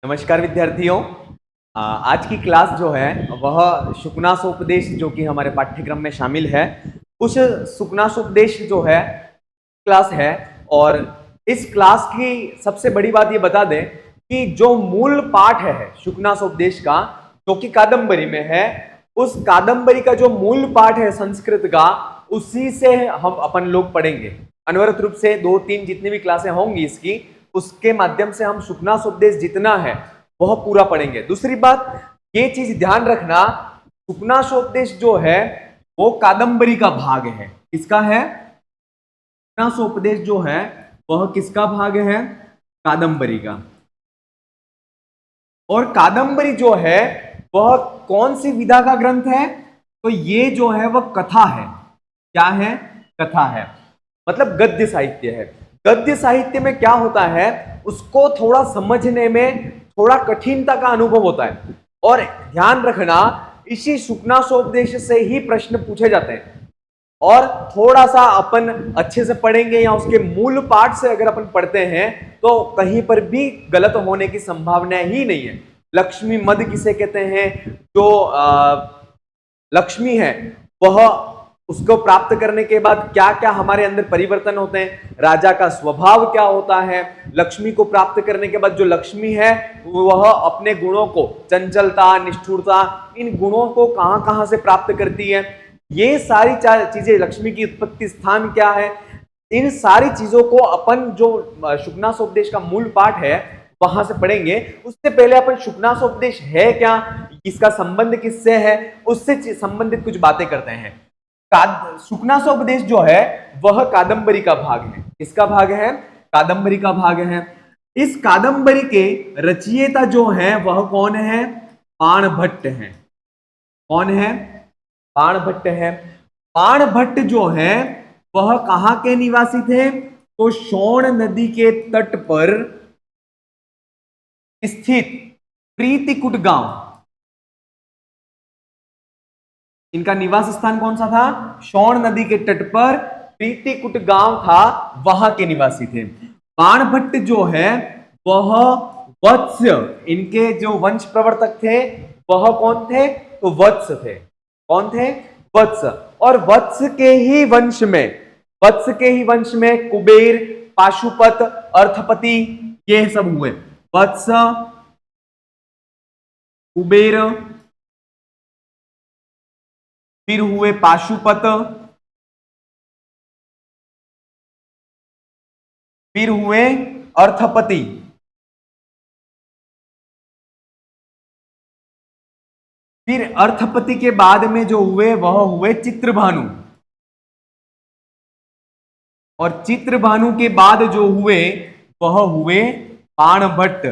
नमस्कार विद्यार्थियों। आज की क्लास जो है वह शुकनासोपदेश जो कि हमारे पाठ्यक्रम में शामिल है, उस शुकनासोपदेश जो है क्लास है। और इस क्लास की सबसे बड़ी बात ये बता दें कि जो मूल पाठ है शुकनासोपदेश का, जो कि कादंबरी में है, उस कादंबरी का जो मूल पाठ है संस्कृत का, उसी से हम अपन लोग पढ़ेंगे। अनवरत रूप से 2-3 जितनी भी क्लासें होंगी इसकी, उसके माध्यम से हम शुकनासोपदेश जितना है वह पूरा पढ़ेंगे। दूसरी बात ये चीज ध्यान रखना, शुकनासोपदेश जो है वो कादंबरी का भाग है। किसका है? शुकनासोपदेश जो है वह किसका भाग है? कादंबरी का। और कादंबरी जो है वह कौन सी विधा का ग्रंथ है? तो ये जो है वह कथा है। क्या है? कथा है, मतलब गद्य साहित्य है। गद्य साहित्य में क्या होता है, उसको थोड़ा समझने में थोड़ा कठिनता का अनुभव होता है। और ध्यान रखना, इसी शुकनासोपदेश से ही प्रश्न पूछे जाते हैं। और थोड़ा सा अपन अच्छे से पढ़ेंगे या उसके मूल पाठ से अगर अपन पढ़ते हैं तो कहीं पर भी गलत होने की संभावना ही नहीं है। लक्ष्मी मद किसे कहते हैं? जो लक्ष्मी है वह, उसको प्राप्त करने के बाद क्या क्या हमारे अंदर परिवर्तन होते हैं, राजा का स्वभाव क्या होता है, लक्ष्मी को प्राप्त करने के बाद जो लक्ष्मी है वह अपने गुणों को, चंचलता, निष्ठुरता, इन गुणों को कहां कहां से प्राप्त करती है, ये सारी चीजें, लक्ष्मी की उत्पत्ति स्थान क्या है, इन सारी चीजों को अपन जो शुकनासोपदेश का मूल पाठ है वहां से पढ़ेंगे। उससे पहले अपन शुकनासोपदेश है क्या, इसका संबंध किससे है, उससे संबंधित कुछ बातें करते हैं। शुकनासोपदेश जो है वह कादंबरी का भाग है। किसका भाग है? कादंबरी का भाग है। इस कादंबरी के रचयिता जो है वह कौन है? बाणभट्ट है। कौन है? बाणभट्ट है। बाणभट्ट जो है वह कहां के निवासी थे? तो शोण नदी के तट पर स्थित प्रीतिकुट गांव, इनका निवास स्थान कौन सा था? शोण नदी के तट पर प्रीतिकुट गांव था, वहां के निवासी थे। बाणभट्ट जो है वह वत्स, इनके जो वंश प्रवर्तक थे वह कौन थे? तो वत्स थे। कौन थे? वत्स। और वत्स के ही वंश में, वत्स के ही वंश में कुबेर, पाशुपत, अर्थपति, ये सब हुए। वत्स, कुबेर, फिर हुए पाशुपत, फिर हुए अर्थपति, फिर अर्थपति के बाद में जो हुए वह हुए चित्रभानु, और चित्रभानु के बाद जो हुए वह हुए बाणभट्ट,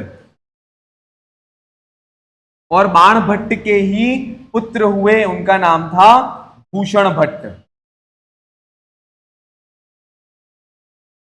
और बाणभट्ट के ही पुत्र हुए, उनका नाम था भूषण भट्ट।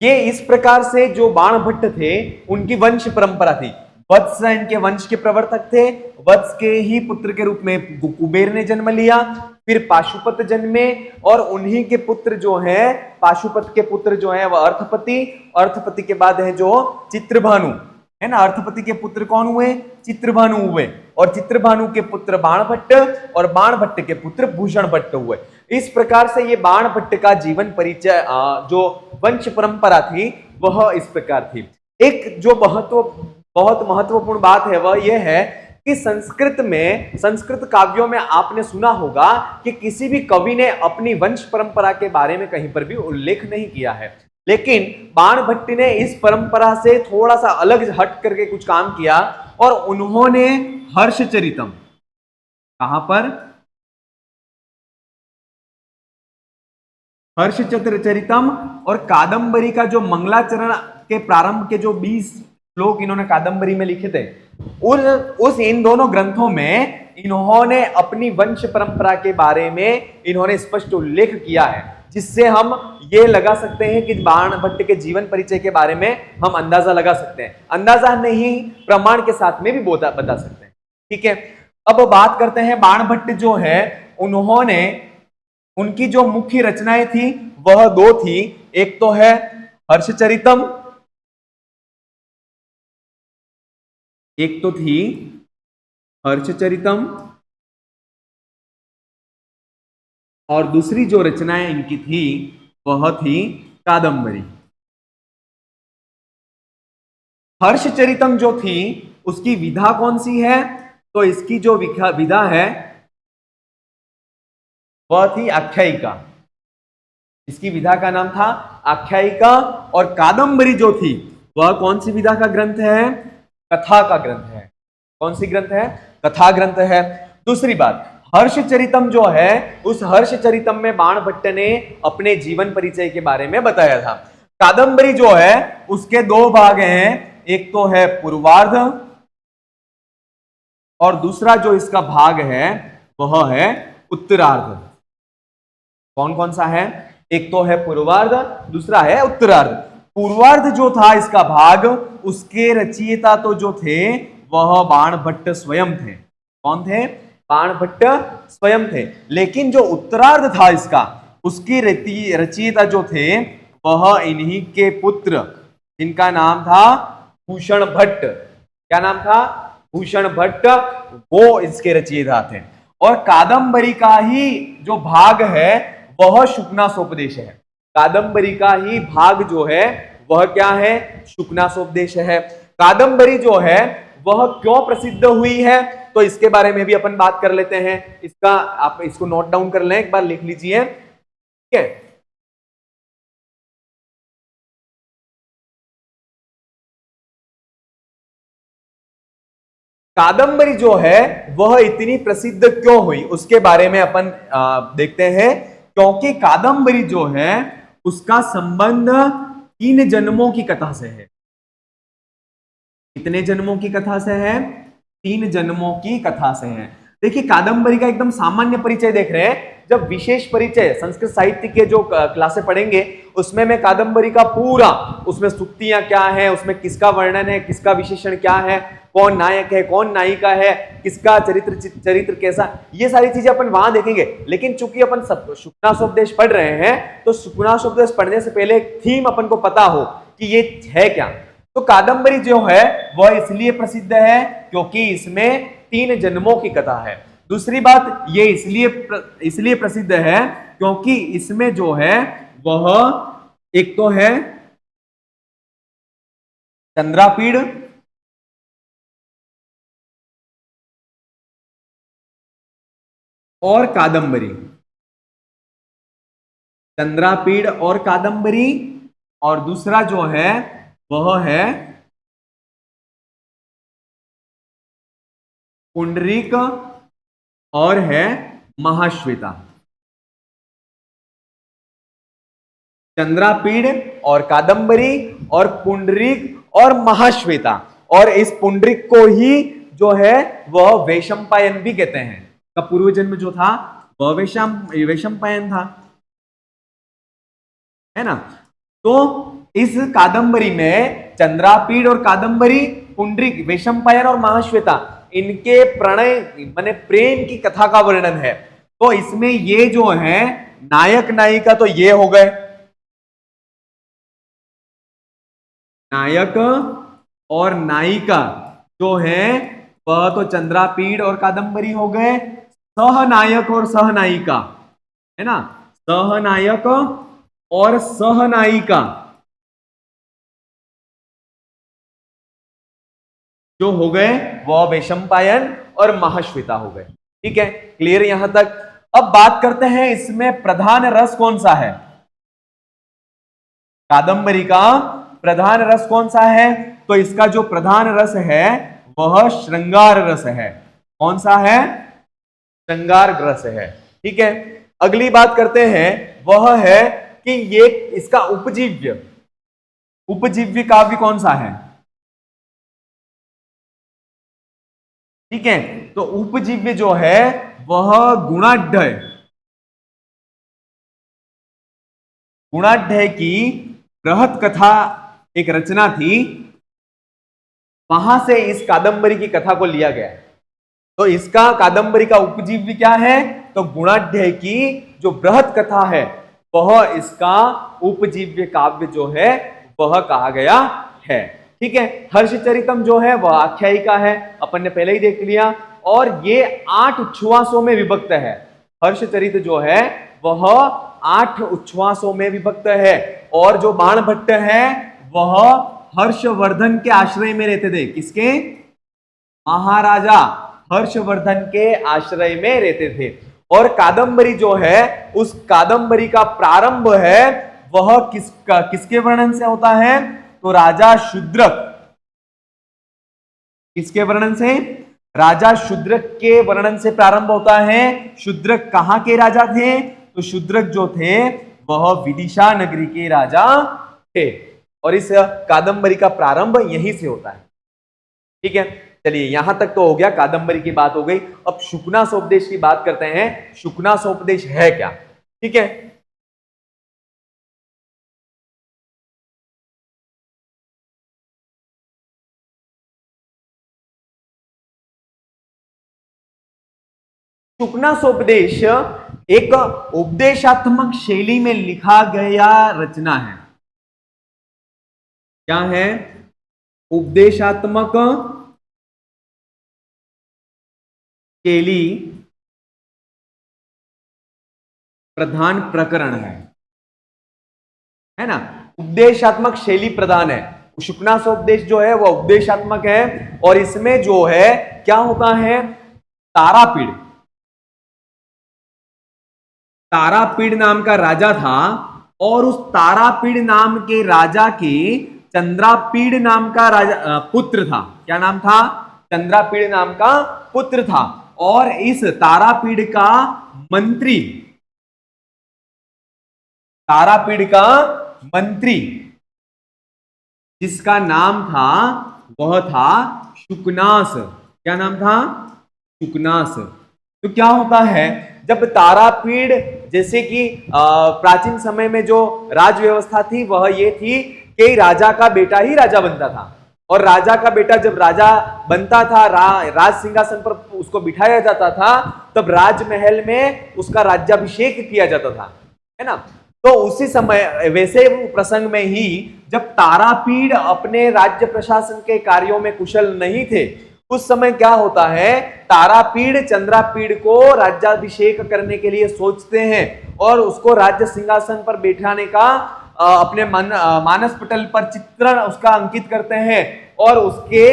ये इस प्रकार से जो बाणभट्ट थे उनकी वंश परंपरा थी। वत्स इनके वंश के प्रवर्तक थे। वत्स के ही पुत्र के रूप में कुबेर ने जन्म लिया, फिर पाशुपत जन्मे, और उन्हीं के पुत्र जो है, पाशुपत के पुत्र जो है वह अर्थपति, अर्थपति के बाद है जो चित्रभानु, है ना। अर्थपति के पुत्र कौन हुए? चित्रभानु हुए, और चित्रभानु के पुत्र बाणभट्ट, और बाणभट्ट के पुत्र भूषण भट्ट हुए। इस प्रकार से ये बाणभट्ट का जीवन परिचय, जो वंश परंपरा थी वह इस प्रकार थी। एक जो बहुत महत्वपूर्ण बात है वह यह है कि संस्कृत में, संस्कृत काव्यों में आपने सुना होगा कि किसी भी कवि ने अपनी वंश परंपरा के बारे में कहीं पर भी उल्लेख नहीं किया है। लेकिन बाणभट्ट ने इस परंपरा से थोड़ा सा अलग हट करके कुछ काम किया, और उन्होंने हर्षचरितम, कहां पर? हर्षचरितम और कादंबरी का जो मंगलाचरण के प्रारंभ के जो 20 श्लोक इन्होंने कादंबरी में लिखे थे, उस इन दोनों ग्रंथों में इन्होंने अपनी वंश परंपरा के बारे में इन्होंने स्पष्ट उल्लेख किया है, जिससे हम ये लगा सकते हैं कि बाणभट्ट के जीवन परिचय के बारे में हम अंदाजा लगा सकते हैं। अंदाजा नहीं, प्रमाण के साथ में भी बता सकते हैं। ठीक है, अब बात करते हैं बाणभट्ट जो है, उन्होंने, उनकी जो मुख्य रचनाएं थी वह दो थी। एक तो है हर्षचरितम, एक तो थी हर्षचरितम और दूसरी जो रचनाएं इनकी थी वह थी कादंबरी। हर्षचरितम जो थी उसकी विधा कौन सी है? तो इसकी जो विधा है वह थी आख्यायिका। इसकी विधा का नाम था आख्यायिका। और कादंबरी जो थी वह कौन सी विधा का ग्रंथ है? कथा का ग्रंथ है। कौन सी ग्रंथ है? कथा ग्रंथ है। दूसरी बात, हर्षचरितम जो है उस हर्षचरितम में बाणभट्ट ने अपने जीवन परिचय के बारे में बताया था। कादंबरी जो है उसके दो भाग हैं, एक तो है पूर्वार्ध और दूसरा जो इसका भाग है वह है उत्तरार्ध। कौन कौन सा है? एक तो है पूर्वार्ध, दूसरा है उत्तरार्ध। पूर्वार्ध जो था इसका भाग, उसके रचयिता तो जो थे वह बाणभट्ट स्वयं थे। कौन थे? बाणभट्ट स्वयं थे। लेकिन जो उत्तरार्ध था इसका, उसकी रचयिता जो थे वह इन्हीं के पुत्र, जिनका नाम था भूषण भट्ट। क्या नाम था? भूषण भट्ट, वो इसके रचयिता थे। और कादंबरी का ही जो भाग है वह शुकनासोपदेश है। कादंबरी का ही भाग जो है वह क्या है? शुकनासोपदेश है। कादंबरी जो है वह क्यों प्रसिद्ध हुई है, तो इसके बारे में भी अपन बात कर लेते हैं। इसका आप इसको नोट डाउन कर लें, एक बार लिख लीजिए, ठीक है। कादंबरी जो है वह इतनी प्रसिद्ध क्यों हुई उसके बारे में अपन देखते हैं। क्योंकि कादंबरी जो है उसका संबंध 3 जन्मों की कथा से है। कितने जन्मों की कथा से है? 3 जन्मों की कथा से है। देखिए, कादंबरी का एकदम सामान्य परिचय देख रहे हैं। जब विशेष परिचय संस्कृत साहित्य के जो क्लासे पढ़ेंगे उसमें मैं कादंबरी का पूरा, उसमें सुक्तियां क्या है, उसमें किसका वर्णन है, किसका विशेषण क्या है, कौन नायक है, कौन नायिका है, किसका चरित्र कैसा, ये सारी चीजें अपन वहां देखेंगे। लेकिन चूंकि अपन सब शुकनासोपदेश पढ़ रहे हैं तो शुकनासोपदेश पढ़ने से पहले एक थीम अपन को पता हो कि ये है क्या। तो कादंबरी जो है वह इसलिए प्रसिद्ध है क्योंकि इसमें 3 जन्मों की कथा है। दूसरी बात, ये इसलिए प्रसिद्ध है क्योंकि इसमें जो है वह एक तो है चंद्रापीड़ और कादंबरी। चंद्रापीड़ और कादंबरी, और दूसरा जो है वह है पुंडरीक और है महाश्वेता। चंद्रापीड़ और कादंबरी और पुंडरीक और महाश्वेता। और इस पुंडरीक को ही जो है वह वैशंपायन भी कहते हैं। का पूर्व जन्म जो था वह वैशंपायन था, है ना। तो इस कादंबरी में चंद्रापीड़ और कादंबरी, पुंडरीक, वैशंपायन और महाश्वेता, इनके प्रणय माने प्रेम की कथा का वर्णन है। तो इसमें ये जो है नायक नायिका तो ये हो गए, नायक और नायिका जो है वह तो चंद्रापीड़ और कादंबरी हो गए। सहनायक और सहनायिका, है ना, सहनायक और सहनायिका जो हो गए वह वैशंपायन और महाश्वेता हो गए। ठीक है, क्लियर यहां तक। अब बात करते हैं इसमें प्रधान रस कौन सा है। कादंबरी का प्रधान रस कौन सा है? तो इसका जो प्रधान रस है वह श्रृंगार रस है। कौन सा है? श्रृंगार रस है। ठीक है, अगली बात करते हैं वह है कि ये इसका उपजीव्य काव्य कौन सा है। ठीक है, तो उपजीव्य जो है वह गुणाढ्य की बृहत कथा एक रचना थी, वहां से इस कादंबरी की कथा को लिया गया है। तो इसका कादंबरी का उपजीव्य क्या है? तो गुणाढ्य की जो बृहत कथा है वह इसका उपजीव्य काव्य जो है वह कहा गया है। ठीक है। हर्षचरितम जो है वह आख्यायिका है, अपन ने पहले ही देख लिया, और ये 8 उच्छ्वासों में विभक्त है। हर्षचरित जो है वह 8 उच्छ्वासों में विभक्त है। और जो बाणभट्ट है वह हर्षवर्धन के आश्रय में रहते थे। किसके? महाराजा हर्षवर्धन के आश्रय में रहते थे। और कादंबरी जो है, उस कादंबरी का प्रारंभ है वह किसके वर्णन से होता है? तो राजा शूद्रक। किसके वर्णन से? राजा शूद्रक के वर्णन से प्रारंभ होता है। शूद्रक कहां के राजा थे? तो शूद्रक जो थे वह विदिशा नगरी के राजा थे। और इस कादंबरी का प्रारंभ यहीं से होता है। ठीक है, चलिए यहां तक तो हो गया, कादंबरी की बात हो गई। अब शुकनासोपदेश की बात करते हैं। शुकनासोपदेश है क्या? ठीक है, शुकनासोपदेश एक उपदेशात्मक शैली में लिखा गया रचना है। क्या है? उपदेशात्मक शैली प्रधान प्रकरण है ना। उपदेशात्मक शैली प्रधान है। शुकनासोपदेश जो है वह उपदेशात्मक है। और इसमें जो है क्या होता है? तारापीड़, तारापीड़ नाम का राजा था, और उस तारापीड़ नाम के राजा के चंद्रापीड़ नाम का राजा पुत्र था। क्या नाम था? चंद्रापीड़ नाम का पुत्र था। और इस तारापीड़ का मंत्री, तारापीड़ का मंत्री जिसका नाम था वह था शुकनास। क्या नाम था? शुकनास। तो क्या होता है, जब तारापीड़, जैसे कि प्राचीन समय में जो राज व्यवस्था थी वह ये थी कि राजा का बेटा ही राजा बनता था। और राजा का बेटा जब राजा बनता था, राज सिंहासन पर उसको बिठाया जाता था, तब राजमहल में उसका राज्याभिषेक किया जाता था, है ना। तो उसी समय, वैसे प्रसंग में ही जब तारापीड़ अपने राज्य प्रशासन के कार्यों में कुशल नहीं थे, उस समय क्या होता है, तारापीड़ चंद्रापीड़ को राज्याभिषेक करने के लिए सोचते हैं और उसको राज्य सिंहासन पर बैठाने का अपने मानस पटल पर चित्रण उसका अंकित करते हैं और उसके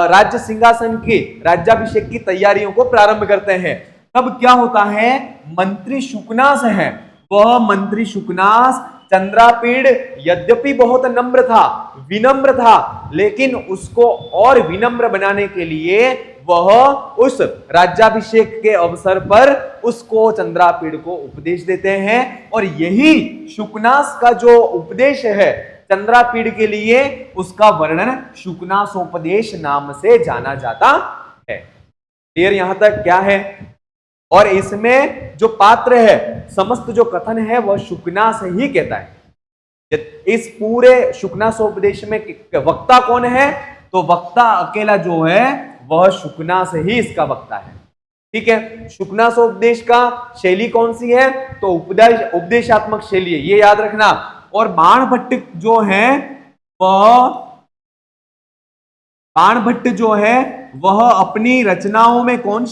राज्य सिंहासन के राज्याभिषेक की तैयारियों को प्रारंभ करते हैं। तब क्या होता है, मंत्री शुकनास है, वह मंत्री शुकनास चंद्रापीड़ यद्यपि बहुत नम्र था, विनम्र था, लेकिन उसको और विनम्र बनाने के लिए वह उस राज्याभिषेक के अवसर पर उसको चंद्रापीड़ को उपदेश देते हैं। और यही शुकनास का जो उपदेश है चंद्रापीड़ के लिए, उसका वर्णन शुकनासोपदेश नाम से जाना जाता है। क्लियर यहां तक क्या है? और इसमें जो पात्र है, समस्त जो कथन है वह शुकनास ही कहता है। इस पूरे शुकनासोपदेश में वक्ता कौन है? तो वक्ता अकेला जो है वह शुकनास ही इसका वक्ता है। ठीक है, शुकनासोपदेश का शैली कौन सी है? तो उपदेशात्मक शैली है, ये याद रखना। और बाणभट्ट जो है वह अपनी रचनाओं में कौन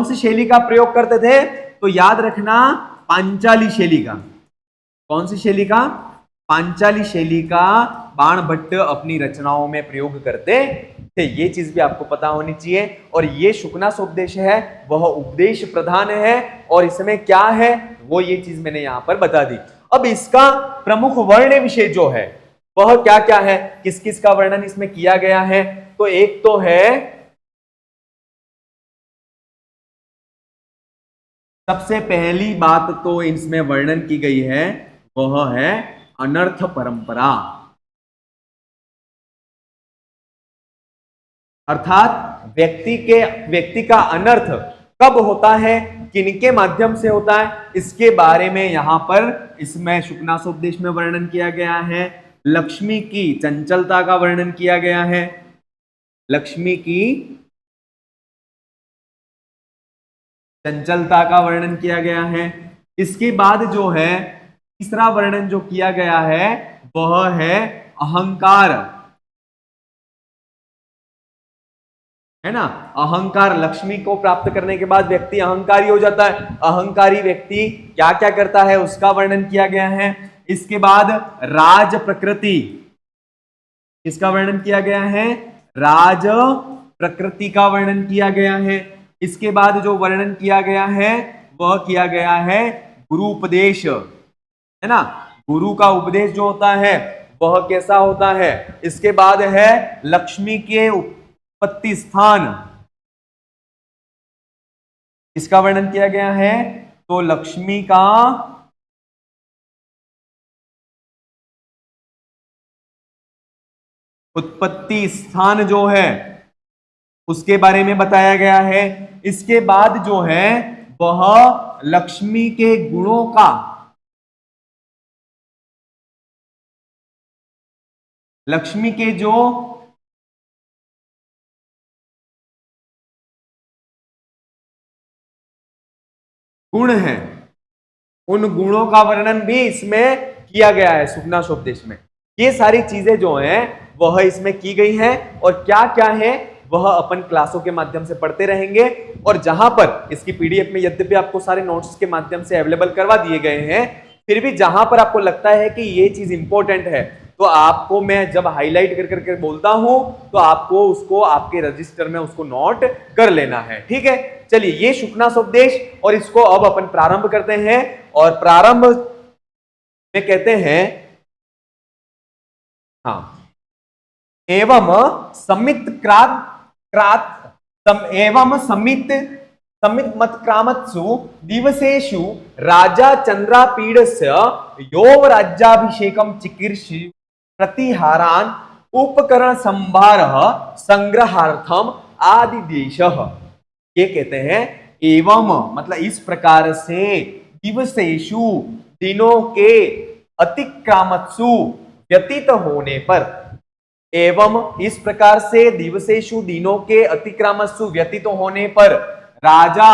सी शैली का प्रयोग करते थे? तो याद रखना, पांचाली शैली का। कौन सी शैली का? पांचाली शैली का बाणभट्ट अपनी रचनाओं में प्रयोग करते थे। ये चीज भी आपको पता होनी चाहिए। और ये शुकनासोपदेश है वह उपदेश प्रधान है, और इसमें क्या है वो ये चीज मैंने यहां पर बता दी। अब इसका प्रमुख वर्ण विषय जो है वह क्या क्या है, किस किस का वर्णन इसमें किया गया है? तो एक तो है, सबसे पहली बात तो इसमें वर्णन की गई है वह है अनर्थ परंपरा। अर्थात व्यक्ति का अनर्थ कब होता है, किनके माध्यम से होता है, इसके बारे में यहां पर इसमें शुकनासोपदेश में वर्णन किया गया है। लक्ष्मी की चंचलता का वर्णन किया गया है। लक्ष्मी की चंचलता का वर्णन किया गया है। इसके बाद जो है तीसरा वर्णन जो किया गया है वह है अहंकार, है ना, अहंकार, लक्ष्मी को प्राप्त करने के बाद व्यक्ति अहंकारी हो जाता है। अहंकारी व्यक्ति क्या क्या करता है उसका वर्णन किया गया है। इसके बाद राज प्रकृति, किसका वर्णन किया गया है, राज प्रकृति का वर्णन किया गया है। इसके बाद जो वर्णन किया गया है वह किया गया है गुरु उपदेश, है ना, गुरु का उपदेश जो होता है वह कैसा होता है। इसके बाद है लक्ष्मी के उत्पत्ति स्थान, इसका वर्णन किया गया है। तो लक्ष्मी का उत्पत्ति स्थान जो है उसके बारे में बताया गया है। इसके बाद जो है वह लक्ष्मी के गुणों का, लक्ष्मी के जो गुण हैं उन गुणों का वर्णन भी इसमें किया गया है सुखनासोपदेश में। ये सारी चीजें जो हैं वह इसमें की गई हैं और क्या क्या है वह अपन क्लासों के माध्यम से पढ़ते रहेंगे। और जहां पर इसकी पीडीएफ में यद्यपि आपको सारे नोट्स के माध्यम से अवेलेबल करवा दिए गए हैं, फिर भी जहां पर आपको लगता है कि ये चीज इंपॉर्टेंट है तो आपको मैं जब हाईलाइट कर करके बोलता हूं तो आपको उसको आपके रजिस्टर में उसको नोट कर लेना है। ठीक है, चलिए ये शुक्नासोपदेश और इसको अब अपन प्रारंभ करते हैं। और प्रारंभ में कहते हैं, हाँ, एवं समित एवं समित मत्क्रामत्सु दिवसेषु राजा चंद्रापीडस्य यो राज्याभिषेकं चिकीर्षि प्रतिहारान उपकरण संभारः संग्रहार्थम आदिदेशः। ये कहते हैं एवं मतलब इस प्रकार से, दिवसेषु दिनों के, अतिक्रामत्सु व्यतीत होने पर, एवं इस प्रकार से दिवसेषु दिनों के, अतिक्रामत्सु व्यतीत होने पर, राजा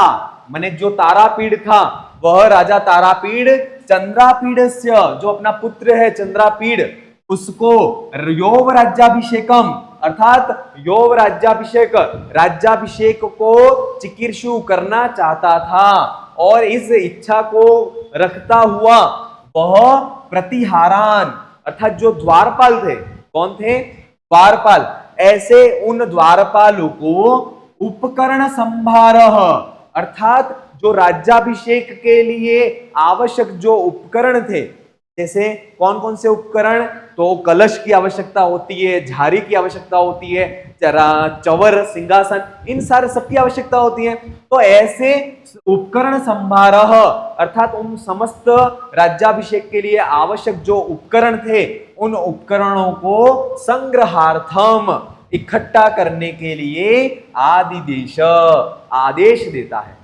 माने जो तारापीड़ था वह राजा तारापीड़ चंद्रापीडस्य जो अपना पुत्र है चंद्रापीड़ उसको यौव राज्याभिषेकम अर्थात यौव राज्याभिषेक, राज्याभिषेक को चिकीर्षु करना चाहता था और इस इच्छा को रखता हुआ वह प्रतिहारान अर्थात जो द्वारपाल थे, कौन थे, द्वारपाल, ऐसे उन द्वारपालों को उपकरण संभारः अर्थात जो राज्याभिषेक के लिए आवश्यक जो उपकरण थे, जैसे कौन कौन से उपकरण, तो कलश की आवश्यकता होती है, झारी की आवश्यकता होती है, चवर, सिंहासन, इन सारे सबकी आवश्यकता होती है। तो ऐसे उपकरण संभारः अर्थात उन समस्त राज्याभिषेक के लिए आवश्यक जो उपकरण थे उन उपकरणों को संग्रहार्थम इकट्ठा करने के लिए आदिदेश आदेश देता है।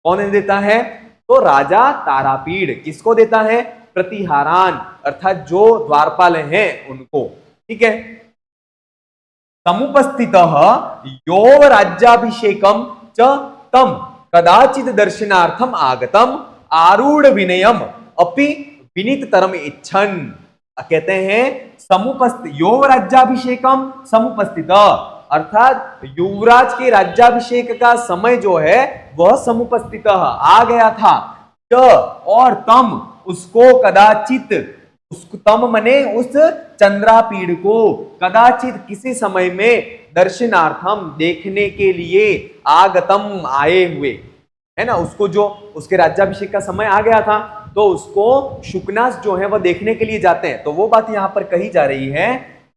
कौन देता है, तो राजा तारापीड़ किसको देता है, प्रतिहारान अर्थात जो द्वारपाल हैं उनको। ठीक है, समुपस्थितः यौव राज्याभिषेकम च तम कदाचित दर्शनार्थम आगतम आरूढ़ विनयम अपि विनीततरम इच्छन। कहते हैं समुपस्थित यौव राज्याभिषेकम समुपस्थित अर्थात युवराज के राज्याभिषेक का समय जो है वह समुपस्थित आ गया था। और तम उसको कदाचित, उसको तम मने उस चंद्रापीड़ को, कदाचित किसी समय में, दर्शनार्थम देखने के लिए, आगतम आए हुए, है ना, उसको जो उसके राज्याभिषेक का समय आ गया था तो उसको शुकनास जो है वह देखने के लिए जाते हैं। तो वो बात यहां पर कही जा रही है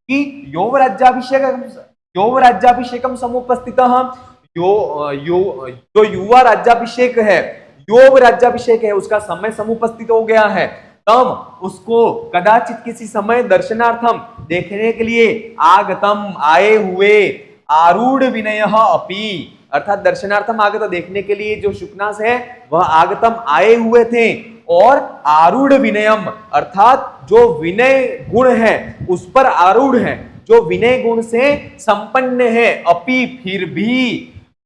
कि यौव राज्याभिषेकम समुपस्थितः जो युवा राज्याभिषेक है, यौव राज्याभिषेक है, उसका समय समुपस्थित हो गया है, तब उसको कदाचित किसी समय दर्शनार्थम देखने के लिए आगतम आए हुए, आरूढ़ विनयः अपि अर्थात दर्शनार्थम आगत देखने के लिए जो शुकनास है वह आगतम आए हुए थे और आरूढ़ विनयम अर्थात जो विनय गुण है उस पर आरूढ़ है, जो विनय गुण से संपन्न है, अपि फिर भी,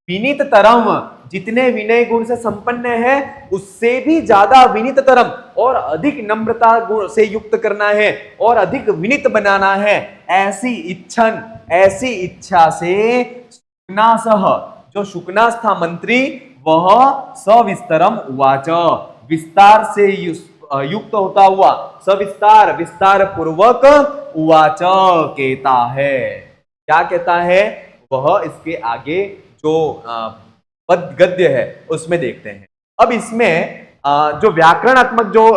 विनीत तरम जितने विनय गुण से संपन्न है उससे भी ज्यादा विनीततरम और अधिक नम्रता गुण से युक्त करना है और अधिक विनीत बनाना है, ऐसी इच्छा से शुकनासः, जो शुकनास था मंत्री, वह सविस्तरम उवाच, विस्तार से युक्त होता हुआ, सविस्तार विस्तार पूर्वक उवाच कहता है। क्या कहता है वह इसके आगे जो पद गद्य है उसमें देखते हैं। अब इसमें जो व्याकरणात्मक जो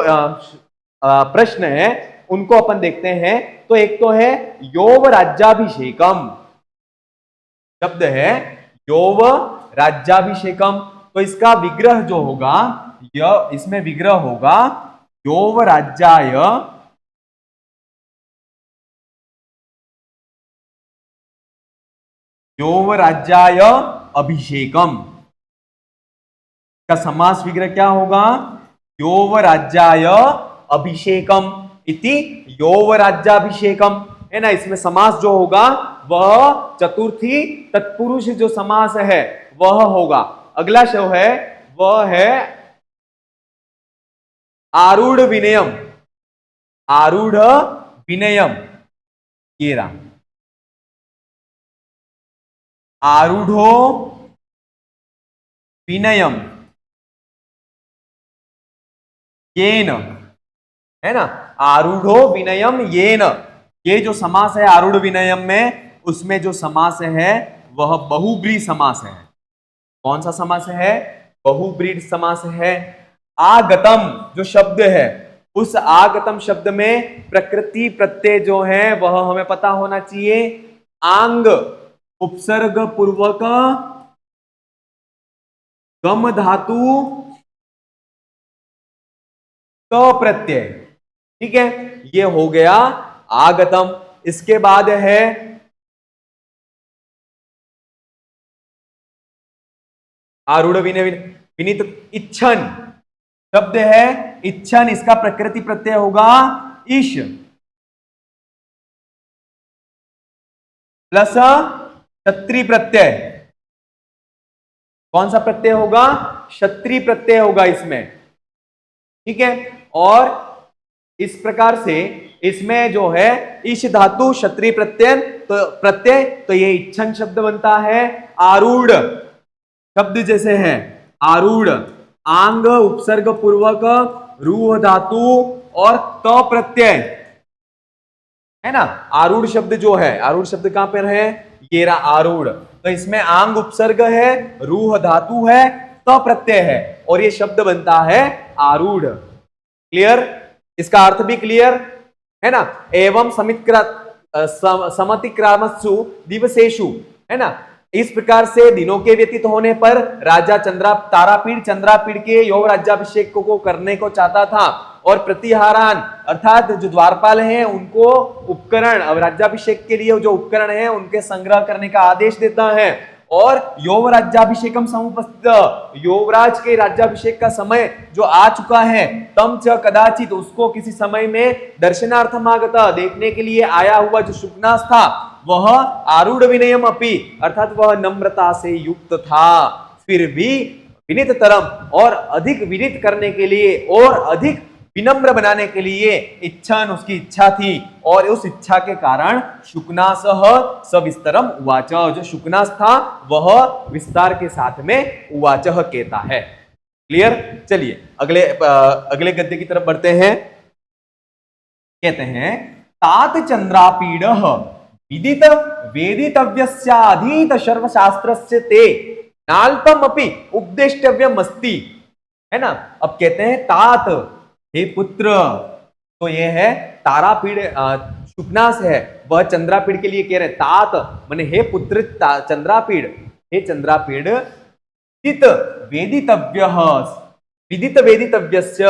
प्रश्न है उनको अपन देखते हैं। तो एक तो है योव राज्याभिषेकम, शब्द है योव राज्याभिषेकम, तो इसका विग्रह जो होगा, यह इसमें विग्रह होगा योव राज्याय अभिषेकम, का समास विग्रह क्या होगा, योव राज्याय अभिषेकम इति योव राज्याभिषेकम, है ना। इसमें समास जो होगा वह चतुर्थी तत्पुरुष जो समास है वह होगा। अगला जो है वह है आरूढ़ विनयम, आरूढ़ विनयम, ये रहा आरूढ़ो विनयम येन, है ना, आरूढ़ो विनयम येन, ये जो समास है आरूढ़ विनयम में, उसमें जो समास है वह बहुब्रीहि समास है। कौन सा समास है, बहुब्रीहि समास है। आगतम जो शब्द है, उस आगतम शब्द में प्रकृति प्रत्यय जो है वह हमें पता होना चाहिए, आंग उपसर्ग पूर्वक गम धातु क प्रत्यय, ठीक है, ये हो गया आगतम। इसके बाद है आरूढ़ विनीत इच्छन, शब्द है इच्छन, इसका प्रकृति प्रत्यय होगा ईश प्लस क्षत्रि प्रत्यय। कौन सा प्रत्यय होगा, क्षत्रि प्रत्यय होगा इसमें, ठीक है। और इस प्रकार से इसमें जो है ईश धातु क्षत्रि प्रत्यय, तो ये इच्छन शब्द बनता है। आरूढ़ शब्द जैसे है आरूढ़, आंग उपसर्ग पूर्वक रूह धातु और त प्रत्यय, है ना। आरूढ़ शब्द जो है, आरूढ़ शब्द कहां पर है, ये रहा आरूढ़, तो इसमें आंग उपसर्ग है, रूह धातु है, त प्रत्यय है और ये शब्द बनता है आरूढ़। क्लियर, इसका अर्थ भी क्लियर है ना। एवं समतिक्रामस्सु दिवसेषु, है ना, इस प्रकार से दिनों के व्यतीत होने पर राजा तारापीड़ चंद्रापीड़ के योग राज्याभिषेक को करने को चाहता था और प्रतिहारान अर्थात जो द्वारपाल हैं उनको उपकरण, अब राज्याभिषेक के लिए जो उपकरण है उनके संग्रह करने का आदेश देता है और योग राज्याभिषेकम समुपस्थित, योगराज के राज्याभिषेक का समय जो आ चुका है, तम च कदाचित, उसको किसी समय में दर्शनार्थम आगत, देखने के लिए आया हुआ जो शुकनास था वह आरूढ़ विनयम अपि, अर्थात वह नम्रता से युक्त था, फिर भी विनीत तरम और अधिक विनीत करने के लिए और अधिक विनम्र बनाने के लिए इच्छन, उसकी इच्छा थी और उस इच्छा के कारण शुकनासः सविस्तरम उवाच, जो शुकनास था वह विस्तार के साथ में उवाचः कहता है। क्लियर, चलिए अगले गद्य की तरफ बढ़ते हैं। कहते हैं तात चंद्रापीड विदित वेदितव्यस्याधीत सर्वशास्त्रस्य ते नाल्पम अपि उपदेष्टव्यम अस्ति, है ना। अब कहते हैं तात, हे पुत्र, तो ये है तारापीड़, शुकनास है वह चंद्रापीड़ के लिए कह रहे तात माने हे पुत्र चंद्रापीड़, हे चंद्रापीड़, विदित वेदितव्यस्य,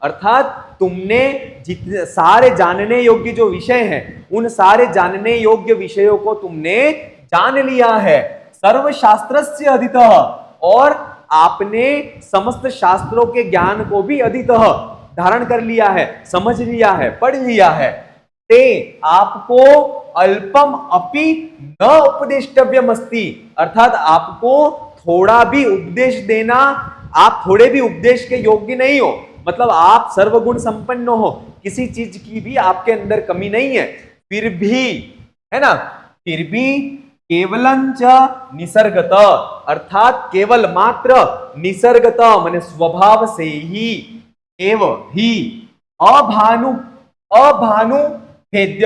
अर्थात तुमने जितने सारे जानने योग्य जो विषय हैं उन सारे जानने योग्य विषयों को तुमने जान लिया है, सर्वशास्त्रस्य अधीतः, और आपने समस्त शास्त्रों के ज्ञान को भी अधीतः धारण कर लिया है, समझ लिया है, पढ़ लिया है, ते आपको अल्पम अपि न उपदेष्टव्यम अस्ति, अर्थात आपको थोड़ा भी उपदेश देना, आप थोड़े भी उपदेश के योग्य नहीं हो, मतलब आप सर्वगुण संपन्न हो, किसी चीज की भी आपके अंदर कमी नहीं है, फिर भी, है ना, फिर भी केवलंच निसर्गत, अर्थात केवल मात्र निसर्गत माने स्वभाव से ही, एव ही अभानु अभानु भेद्य,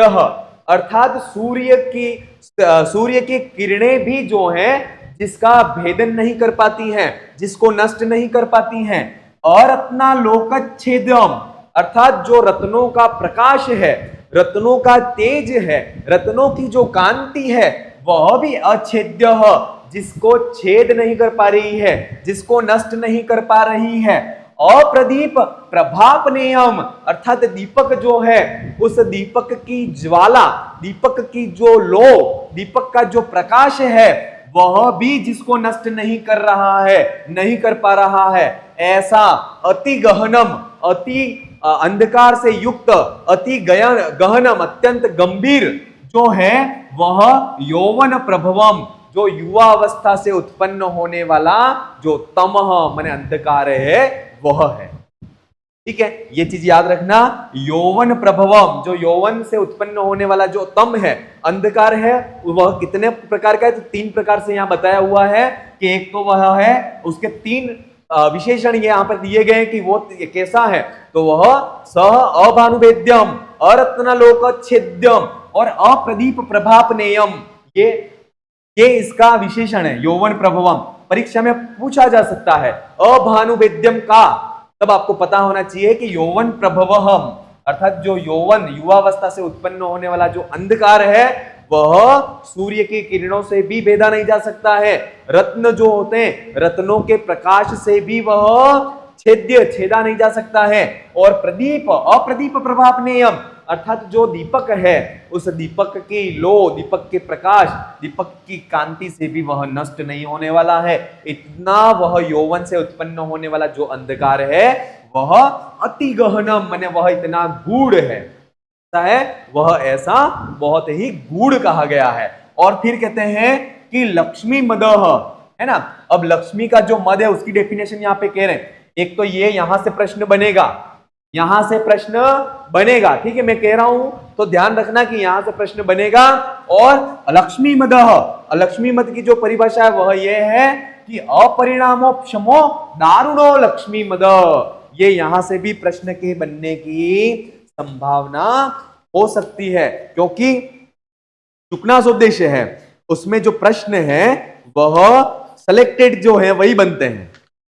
अर्थात सूर्य की किरणें भी जो है जिसका भेदन नहीं कर पाती हैं, जिसको नष्ट नहीं कर पाती हैं, अरत्नालोकच्छेदम, अर्थात जो रत्नों का प्रकाश है, रत्नों का तेज है, रत्नों की जो कांति है वह भी अछेद्य, जिसको छेद नहीं कर पा रही है, जिसको नष्ट नहीं कर पा रही है, अप्रदीप प्रभापनेयम, अर्थात दीपक जो है उस दीपक की ज्वाला, दीपक की जो लो, दीपक का जो प्रकाश है वह भी जिसको नष्ट नहीं कर रहा है, नहीं कर पा रहा है, ऐसा अति गहनम, अति अंधकार से युक्त, अति गहनम, अत्यंत गंभीर जो है वह यौवन प्रभवम, जो युवा अवस्था से उत्पन्न होने वाला जो तमह माने अंधकार है वह है। ठीक है, ये चीज याद रखना, यौवन प्रभवम, जो यौवन से उत्पन्न होने वाला जो तम है, अंधकार है, वह कितने प्रकार का है, तो 3 प्रकार से यहां बताया हुआ है कि एक तो वह है, उसके 3 विशेषण ये यहां पर दिए गए कि वो कैसा है, तो वह सह अभानुवेद्यम, अरत्नालोकच्छेद्यम और अप्रदीप प्रभापनेयम, ये इसका विशेषण है, यौवन प्रभवम। परीक्षा में पूछा जा सकता है अभानुवेद्यम का, तब आपको पता होना चाहिए कि यौवन प्रभवम, अर्थात जो यौवन युवावस्था से उत्पन्न होने वाला जो अंधकार है वह सूर्य की किरणों से भी भेदा नहीं जा सकता है, रत्न जो होते हैं रत्नों के प्रकाश से भी वह छेदा नहीं जा सकता है, और प्रदीप अप्रदीप प्रभापनेयम, अर्थात जो दीपक है उस दीपक की लो, दीपक के प्रकाश, दीपक की कांति से भी वह नष्ट नहीं होने वाला है, इतना वह यौवन से उत्पन्न होने वाला जो अंधकार है वह अति गहनम माने वह इतना गूढ़ है, वह ऐसा बहुत ही गूढ़ कहा गया है। और फिर कहते हैं कि लक्ष्मी मदह, है ना, अब लक्ष्मी का जो मद है उसकी डेफिनेशन यहाँ पे कह रहे हैं, एक तो ये यहां से प्रश्न बनेगा, यहां से प्रश्न बनेगा, ठीक है, मैं कह रहा हूं तो ध्यान रखना कि यहां से प्रश्न बनेगा। और लक्ष्मी मदह, लक्ष्मी मद की जो परिभाषा है वह यह है कि अपरिणामोपशमो दारुणो लक्ष्मी मद, ये यहां से भी प्रश्न के बनने की संभावना हो सकती है, क्योंकि चुकना उद्देश्य है उसमें जो प्रश्न है वह सेलेक्टेड जो है वही बनते हैं,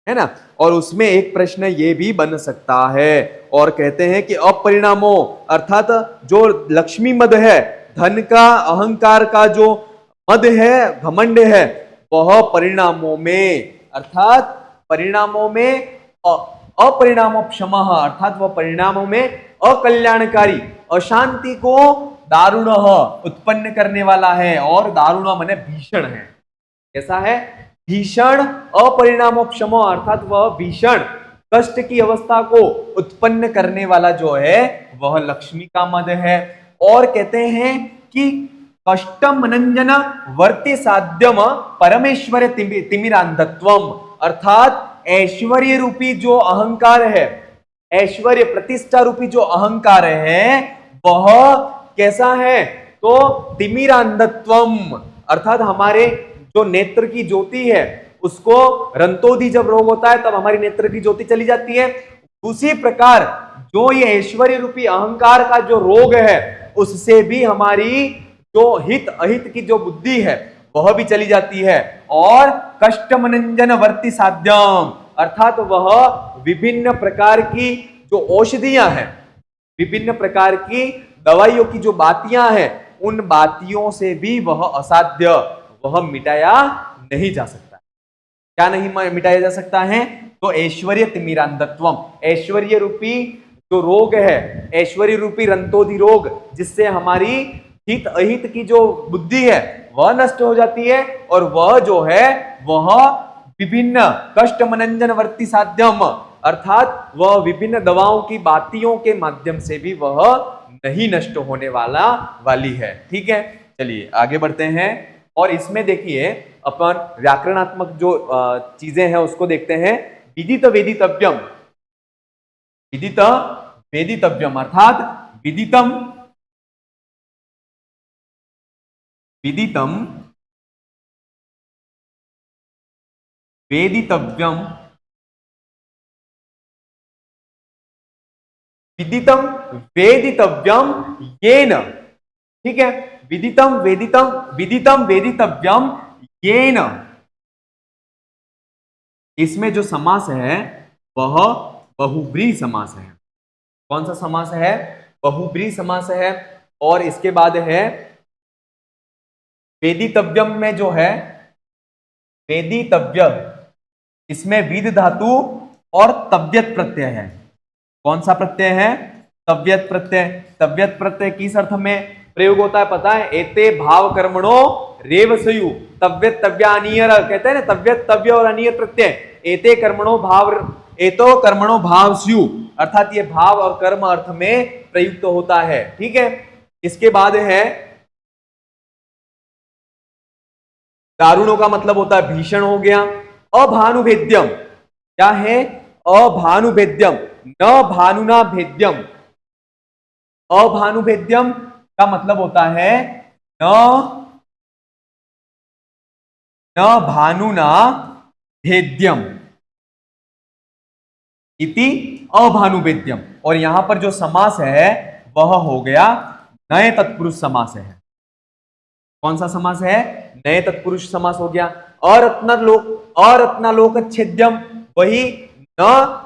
है ना, और उसमें एक प्रश्न ये भी बन सकता है। और कहते हैं कि अपरिणामों, अर्थात जो लक्ष्मी मद है, धन का अहंकार का जो मद है, घमंड है, वह परिणामों में, अर्थात परिणामों में अपरिणामोपशम, अर्थात वह परिणामों में अकल्याणकारी, अशांति को दारुण उत्पन्न करने वाला है, और दारुण माने भीषण है, कैसा है, भीषण अपरिणामोपशम, अर्थात वह भीषण कष्ट की अवस्था को उत्पन्न करने वाला जो है वह लक्ष्मी का मद है। और कहते हैं कि कष्टम मनंजन वर्ति साध्यम परमेश्वर तिमिरांधत्वम, अर्थात ऐश्वर्य रूपी जो अहंकार है, ऐश्वर्य प्रतिष्ठा रूपी जो अहंकार है वह कैसा है, तो तिमिरांधत्वम, अर्थात हमारे जो नेत्र की ज्योति है उसको रंतोधि जब रोग होता है तब हमारी नेत्र की ज्योति चली जाती है, उसी प्रकार जो ये ऐश्वर्य रूपी अहंकार का जो रोग है उससे भी हमारी जो हित अहित की जो बुद्धि है वह भी चली जाती है। और कष्ट मनंजन वर्ति साध्यम, अर्थात वह विभिन्न प्रकार की जो औषधियां हैं, विभिन्न प्रकार की दवाइयों की जो बातियां हैं, उन बातियों से भी वह असाध्य, वह मिटाया नहीं जा सकता। क्या नहीं मिटाया जा सकता है, तो ऐश्वर्य तिमिरांधत्वम, ऐश्वर्य रूपी जो रोग है, ऐश्वर्य रूपी रंतोधि रोग, जिससे हमारी हित अहित की जो बुद्धि है वह नष्ट हो जाती है, और वह जो है वह विभिन्न कष्ट मनंजन वर्ति साध्यम, अर्थात वह विभिन्न दवाओं की बातियों के माध्यम से भी वह नहीं नष्ट होने वाली है। ठीक है, चलिए आगे बढ़ते हैं। और इसमें देखिए अपन व्याकरणात्मक जो चीजें हैं उसको देखते हैं। विदित वेदितव्यम, विदित वेदितव्यम अर्थात विदितम विदितम वेदितव्यम, विदितम वेदितव्यम येन, ठीक है, विदितम वेदितव्यम येन। इसमें जो समास है वह बहुब्रीहि समास है। कौन सा समास है? बहुब्रीहि समास है। और इसके बाद है वेदितव्यम में जो है वेदितव्य, इसमें विद धातु और तव्यत प्रत्यय है। कौन सा प्रत्यय है? तव्यत प्रत्यय। तव्यत प्रत्यय किस अर्थ में प्रयोग होता है पता है? एते भाव कर्मणो रेव सयु, तव्यत तव्यानियर कहते हैं ना, तव्यत तव्य और अनियर प्रत्यय। एते कर्मणो भाव, एतो कर्मणो भाव स्यु, अर्थात ये भाव और कर्म अर्थ में प्रयुक्त होता है। ठीक है, इसके बाद है दारुणों का मतलब होता है भीषण हो गया। अभानुभेद्यम क्या है? अभानुभेद्यम, न भानुना भेद्यम। अभानुभेद्यम का मतलब होता है न भानुना भेद्यम इति अभानुभेद्यम। और यहां पर जो समास है वह हो गया नए तत्पुरुष समास है। कौन सा समास है? नए तत्पुरुष समास हो गया। अरत्नालोक छेद्यम, वही न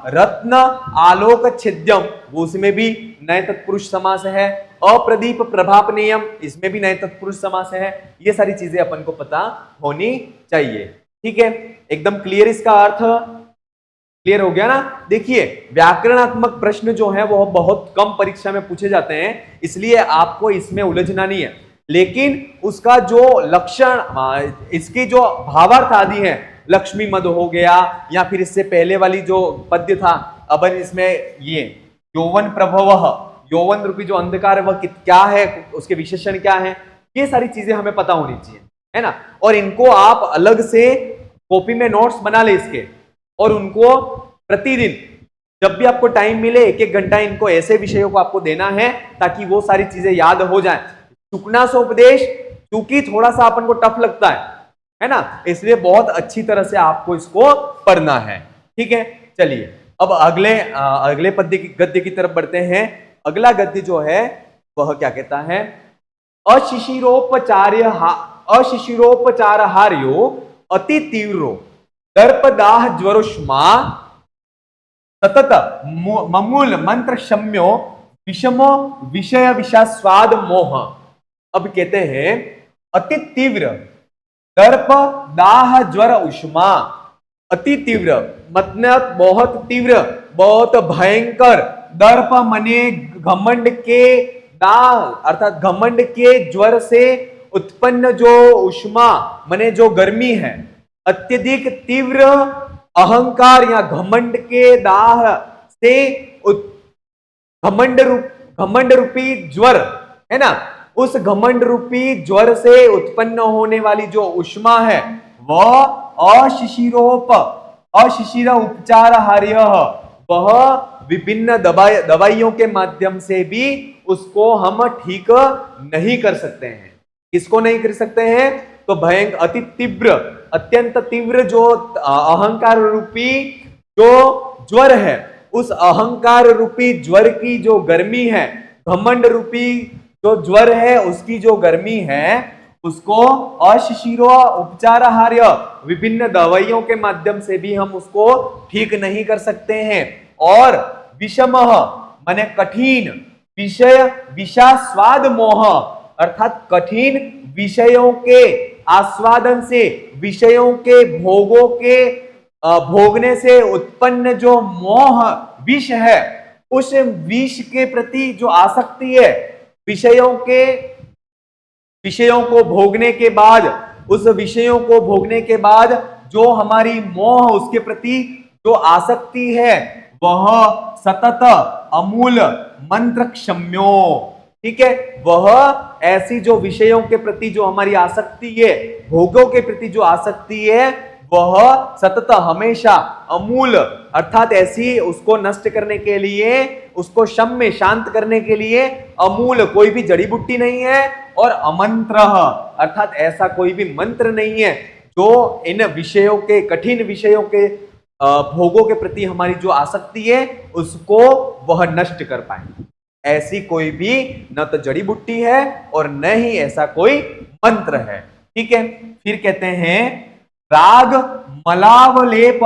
रत्न आलोक छेद्यम, वो उसमें भी नए तत्पुरुष समास है। अप्रदीप प्रभापनेयम, इसमें भी नए तत्पुरुष समास है। ये सारी चीजें अपन को पता होनी चाहिए। ठीक है, एकदम क्लियर, इसका अर्थ क्लियर हो गया ना। देखिए व्याकरणात्मक प्रश्न जो है वो बहुत कम परीक्षा में पूछे जाते हैं, इसलिए आपको इसमें उलझना नहीं है। लेकिन उसका जो लक्षण, इसके जो भावार्थ आदि है, लक्ष्मी मद हो गया, या फिर इससे पहले वाली जो पद्य था, अब इसमें ये यौवन प्रभव, यौवन रूपी जो अंधकार है वह क्या है, उसके विशेषण क्या है, ये सारी चीजें हमें पता होनी चाहिए, है ना। और इनको आप अलग से कॉपी में नोट्स बना ले इसके, और उनको प्रतिदिन जब भी आपको टाइम मिले 1-1 घंटा इनको ऐसे विषयों को आपको देना है ताकि वो सारी चीजें याद हो जाए। चुकना से उपदेश चूंकि थोड़ा सा अपन को टफ लगता है ना, इसलिए बहुत अच्छी तरह से आपको इसको पढ़ना है। ठीक है, चलिए अब अगले पद्य की गद्य की तरफ बढ़ते हैं। अगला गद्य जो है वह क्या कहता है? अशिशिरोपचारहार्यो अति तीव्रो दर्पदाह ज्वरोष्मा सतत ममूल मंत्र शम्यो विषमो विषय विषास्वाद मोह। अब कहते हैं अति तीव्र दर्प दाह ज्वर उष्मा, अति तीव्र मतलब बहुत तीव्र, बहुत भयंकर। दर्प मने घमंड के, दाह अर्थात घमंड के ज्वर से उत्पन्न जो उष्मा मने जो गर्मी है, अत्यधिक तीव्र अहंकार या घमंड के दाह से घमंड रूपी ज्वर है ना, उस घमंड रूपी ज्वर से उत्पन्न होने वाली जो उष्मा है वह अशिशिर उपचारहार्य, वह विभिन्न दवाइयों के माध्यम से भी उसको हम ठीक नहीं कर सकते हैं। किसको नहीं कर सकते हैं? तो भयंकर अति तीव्र, अत्यंत तीव्र जो अहंकार रूपी जो ज्वर है, उस अहंकार रूपी ज्वर की जो गर्मी है, घमंड रूपी जो ज्वर है उसकी जो गर्मी है, उसको अशिशिरो उपचारहार्य, विभिन्न दवाइयों के माध्यम से भी हम उसको ठीक नहीं कर सकते हैं। और विषमः माने कठिन, विषय विषास्वाद मोह अर्थात कठिन विषयों के आस्वादन से, विषयों के भोगों के भोगने से उत्पन्न जो मोह विष है, उस विष के प्रति जो आसक्ति है, विषयों को भोगने के बाद, उस विषयों को भोगने के बाद जो हमारी मोह, उसके प्रति जो आसक्ति है, वह सतत अमूल मंत्र क्षम्यो, ठीक है, वह ऐसी जो विषयों के प्रति जो हमारी आसक्ति है, भोगों के प्रति जो आसक्ति है, वह सतत हमेशा अमूल, अर्थात ऐसी उसको नष्ट करने के लिए, उसको शम्य शांत करने के लिए अमूल कोई भी जड़ी बूटी नहीं है, और अमंत्र अर्थात ऐसा कोई भी मंत्र नहीं है जो इन विषयों के, कठिन विषयों के भोगों के प्रति हमारी जो आसक्ति है उसको वह नष्ट कर पाए। ऐसी कोई भी न तो जड़ी बूटी है और न ही ऐसा कोई मंत्र है। ठीक है, फिर कहते हैं राग मलावलेप,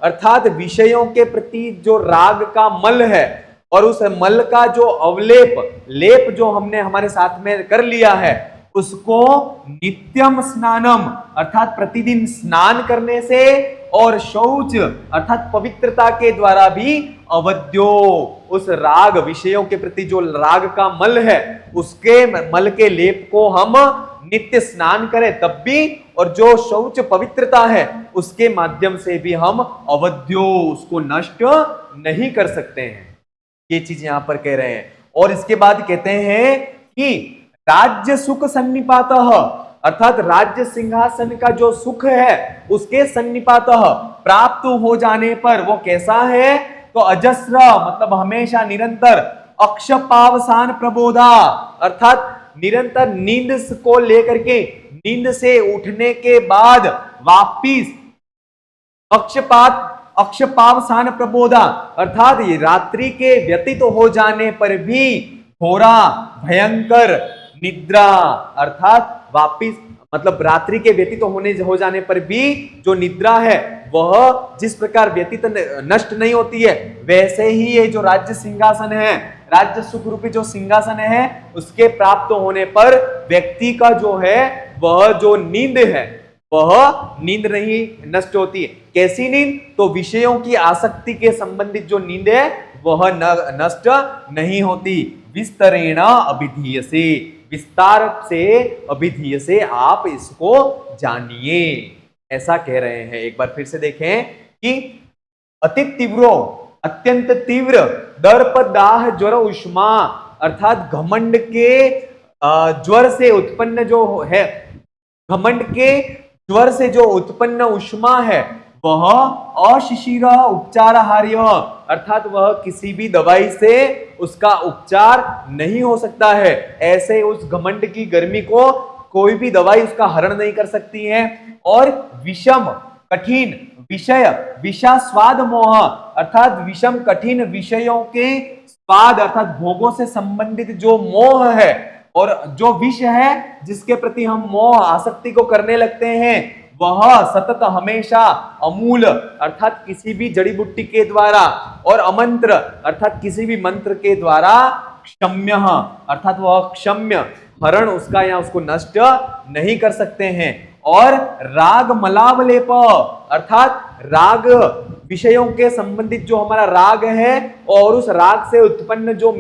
अर्थात विषयों के प्रति जो राग का मल है और उस मल का जो अवलेप, लेप जो हमने हमारे साथ में कर लिया है, उसको नित्यम स्नानम अर्थात प्रतिदिन स्नान करने से, और शौच अर्थात पवित्रता के द्वारा भी अवध्यो, उस राग विषयों के प्रति जो राग का मल है उसके मल के लेप को हम नित्य स्नान करें तब भी, और जो शौच पवित्रता है उसके माध्यम से भी हम अवध्यो उसको नष्ट नहीं कर सकते हैं। ये चीज यहां पर कह रहे हैं। और इसके बाद कहते हैं कि राज्य सुख सन्निपात, अर्थात राज्य सिंहासन का जो सुख है उसके सन्निपात प्राप्त हो जाने पर वो कैसा है, तो अजस्र मतलब हमेशा निरंतर, अक्षपावसान प्रबोधा अर्थात निरंतर नींद को लेकर के, नींद से उठने के बाद वापिस अक्षपावसान प्रबोधा अर्थात ये रात्रि के व्यतीत हो जाने पर भी घोरा भयंकर निद्रा, अर्थात वापिस मतलब रात्रि के व्यतीत हो जाने पर भी जो निद्रा है वह जिस प्रकार व्यतीत नष्ट नहीं होती है, वैसे ही ये जो राज्य सिंहासन है, राज्य सुख रूपी जो सिंहासन है, उसके प्राप्त होने पर व्यक्ति का जो है वह जो नींद है वह नींद नहीं नष्ट होती है। कैसी नींद, तो विषयों की आसक्ति के संबंधित जो नींद है वह नष्ट नहीं होती। विस्तरेण अभिधीयसे, विस्तार से अभिधीय से आप इसको जानिए, ऐसा कह रहे हैं। एक बार फिर से देखें कि अति तीव्रो अत्यंत तीव्र दर्प दाह ज्वर उष्मा, अर्थात घमंड के ज्वर से उत्पन्न जो है, घमंड के ज्वर से जो उत्पन्न उष्मा है वह अशिशिर उपचारहार्य, अर्थात वह किसी भी दवाई से उसका उपचार नहीं हो सकता है। ऐसे उस घमंड की गर्मी को कोई भी दवाई उसका हरण नहीं कर सकती है। और विषम कठिन विषय, विषा स्वाद मोह, अर्थात विषम कठिन विषयों के स्वाद अर्थात भोगों से संबंधित जो मोह है और जो विष है जिसके प्रति हम मोह आसक्ति को करने लगते हैं, वह सतत हमेशा अमूल अर्थात किसी भी जड़ी बूटी के द्वारा, और अमंत्र अर्थात किसी भी मंत्र के द्वारा क्षम्य अर्थात वह क्षम्य, हरण उसका या उसको नष्ट नहीं कर सकते हैं। और राग मलावलेप, अर्थात राग विषयों के संबंधित जो हमारा राग है और उस राग से उत्पन्न जो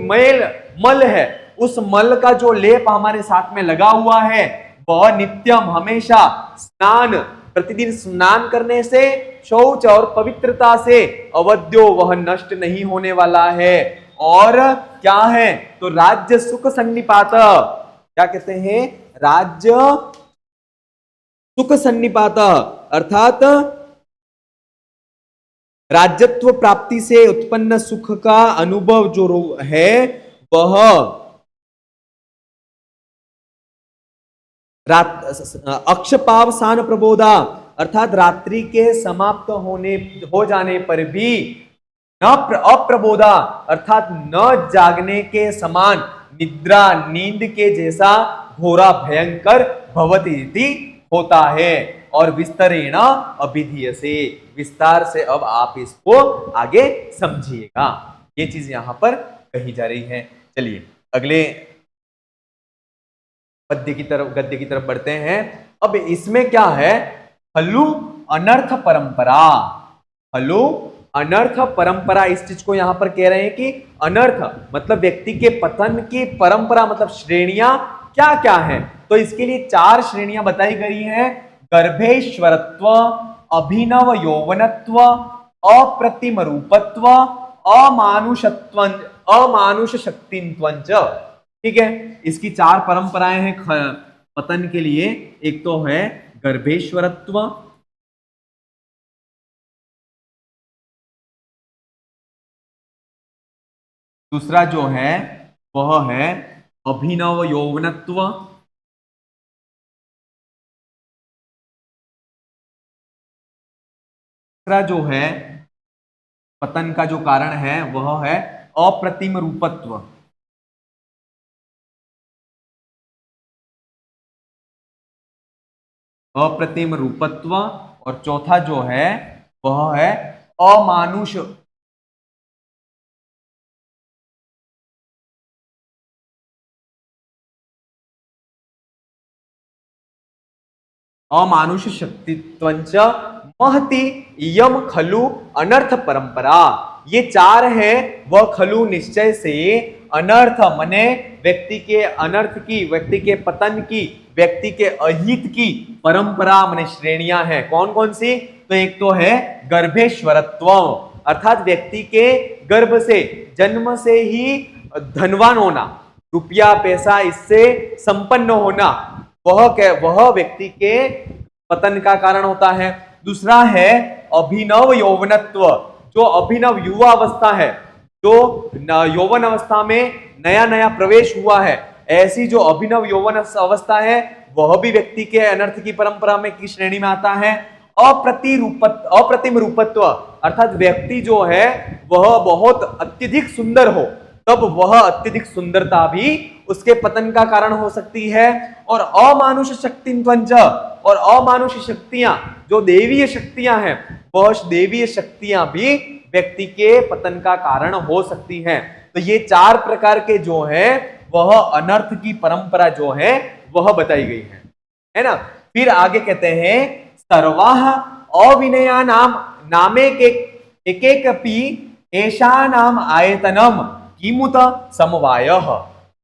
मल है, उस मल का जो लेप हमारे साथ में लगा हुआ है वह नित्यम हमेशा स्नान, प्रतिदिन स्नान करने से, शौच और पवित्रता से अवध्यो वह नष्ट नहीं होने वाला है। और क्या है, तो राज्य सुख सन्निपात, क्या कहते हैं, राज्य सुख सन्निपात अर्थात राज्यत्व प्राप्ति से उत्पन्न सुख का अनुभव जो है वह अक्षपावसान प्रबोधा, अर्थात रात्रि के समाप्त हो जाने पर भी न अप्रबोधा अर्थात न जागने के समान, निद्रा नींद के जैसा घोरा भयंकर भवती होता है। और विस्तरेण अभिधीय से, विस्तार से अब आप इसको आगे समझिएगा, ये चीज यहां पर कही जा रही है। चलिए अगले गद्य की तरफ बढ़ते हैं। अब इसमें क्या है, हलु अनर्थ परंपरा, हलु अनर्थ परंपरा, इस चीज को यहां पर कह रहे हैं कि अनर्थ मतलब व्यक्ति के पतन की परंपरा, मतलब श्रेणियां क्या क्या है। तो इसके लिए 4 श्रेणियां बताई गई हैं, गर्भेश्वरत्व, अभिनव यौवनत्व, अप्रतिम रूपत्व, अमानुष शक्तित्वंच। ठीक है, इसकी चार परंपराएं हैं पतन के लिए। एक तो है गर्भेश्वरत्व, दूसरा जो है वह है अभिनव यौवनत्व, तीसरा जो है पतन का जो कारण है वह है अप्रतिम रूपत्व। अप्रतिम रूपत्व, और चौथा जो है वह है अमानुष अमानुष शक्तित्वंच महति यम खलु अनर्थ परंपरा। ये चार है वह खलु निश्चय से अनर्थ मने व्यक्ति के अनर्थ की, व्यक्ति के पतन की, व्यक्ति के अहित की परंपरा मने श्रेणियां हैं। कौन कौन सी? तो एक तो है गर्भेश्वरत्व, अर्थात व्यक्ति के गर्भ से, जन्म से ही धनवान होना, रुपया पैसा इससे संपन्न होना, वह व्यक्ति के पतन का कारण होता है। दूसरा है अभिनव यौवनत्व, जो अभिनव युवा अवस्था है, जो यौवन अवस्था में नया नया प्रवेश हुआ है, ऐसी जो अभिनव यौवन अवस्था है वह भी व्यक्ति के अनर्थ की परंपरा में की श्रेणी में आता है। अप्रतिम रूपत्व, अर्थात व्यक्ति जो है वह बहुत अत्यधिक सुंदर हो, तब वह अत्यधिक सुंदरता भी उसके पतन का कारण हो सकती है। और अमानुष शक्तित्वंच, और अमानुष शक्तियां जो देवीय शक्तियां हैं, वह देवीय शक्तियां भी व्यक्ति के पतन का कारण हो सकती हैं। तो ये चार प्रकार के जो है वह अनर्थ की परंपरा जो है वह बताई गई है ना। फिर आगे कहते हैं सर्वाह अविनया नामे के एक एक पी ऐशा नाम आयतनम किमुत समवायः।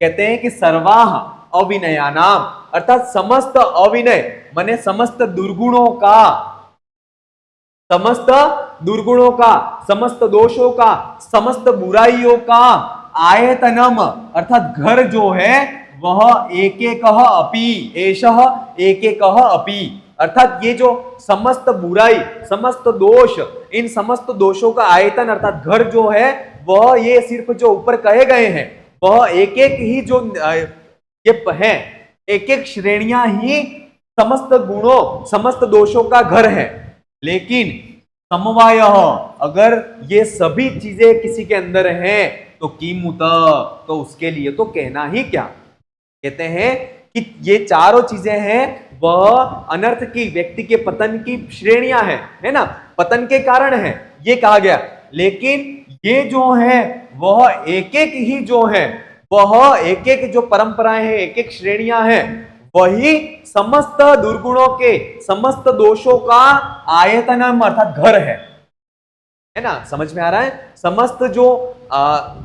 कहते हैं कि सर्वाह अविनया नाम, अर्थात समस्त अविनय माने समस्त दुर्गुणों का, समस्त दुर्गुणों का, समस्त दोषों का, समस्त बुराइयों का आयतनम, अर्थात घर जो है वह एक एक अपि, एषः एक एक अपि, अर्थात ये जो समस्त बुराई, समस्त दोष, इन समस्त दोषों का आयतन अर्थात घर जो है वह ये सिर्फ जो ऊपर कहे गए हैं वह एक एक ही जो ये है, एक एक श्रेणियां ही समस्त गुणों, समस्त दोषों का घर है। लेकिन समवाय, अगर ये सभी चीजें किसी के अंदर हैं तो कीमुत, तो उसके लिए तो कहना ही क्या। कहते हैं कि ये चारों चीजें हैं वह अनर्थ की, व्यक्ति के पतन की श्रेणियां हैं, है ना, पतन के कारण है ये कहा गया। लेकिन ये जो है वह एक एक ही जो है, वह एक एक जो परंपराएं हैं, एक एक श्रेणियां हैं, वही समस्त दुर्गुणों के, समस्त दोषों का आयतनम अर्थात घर है ना। समझ में आ रहा है? समस्त जो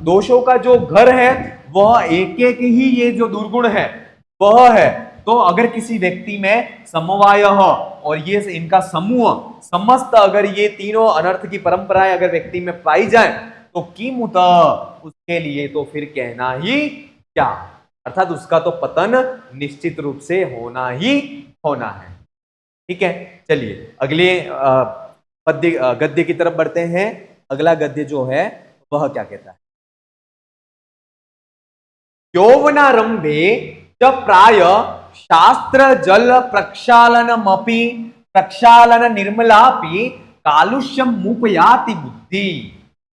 दोषों का जो घर है वह एक एक ही ये जो दुर्गुण है वह है। तो अगर किसी व्यक्ति में समवाय और ये इनका समूह, समस्त अगर ये तीनों अनर्थ की परंपराएं अगर व्यक्ति में पाई जाए तो कीमुत, उसके लिए तो फिर कहना ही क्या, अर्थात उसका तो पतन निश्चित रूप से होना ही होना है। ठीक है, चलिए अगले पद्य गद्य की तरफ बढ़ते हैं। अगला गद्य जो है वह क्या कहता है? यौवनारंभे च प्राय शास्त्र जल प्रक्षालनमपि प्रक्षालन निर्मलापि कालुष्यम मुपयाति बुद्धि।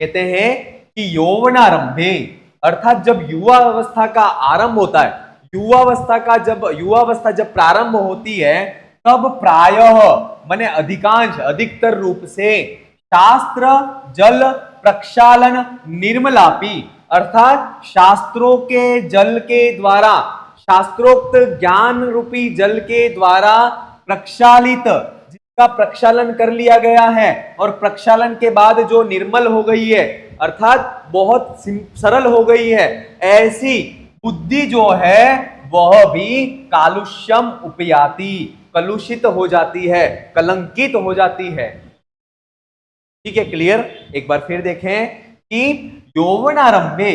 कहते हैं कि यौवनारंभे अर्थात जब युवा अवस्था का आरंभ होता है, युवावस्था जब प्रारंभ होती है तब प्रायः माने अधिकांश, अधिकतर रूप से शास्त्र जल प्रक्षालन निर्मलापि, अर्थात शास्त्रों के जल के द्वारा, शास्त्रोक्त ज्ञान रूपी जल के द्वारा प्रक्षालित, जिसका प्रक्षालन कर लिया गया है और प्रक्षालन के बाद जो निर्मल हो गई है अर्थात बहुत सरल हो गई है, ऐसी बुद्धि जो है वह भी कालुष्यम उपयाति, कलुषित हो जाती है, कलंकित हो जाती है। ठीक है, क्लियर? एक बार फिर देखें कि यौवनारंभे,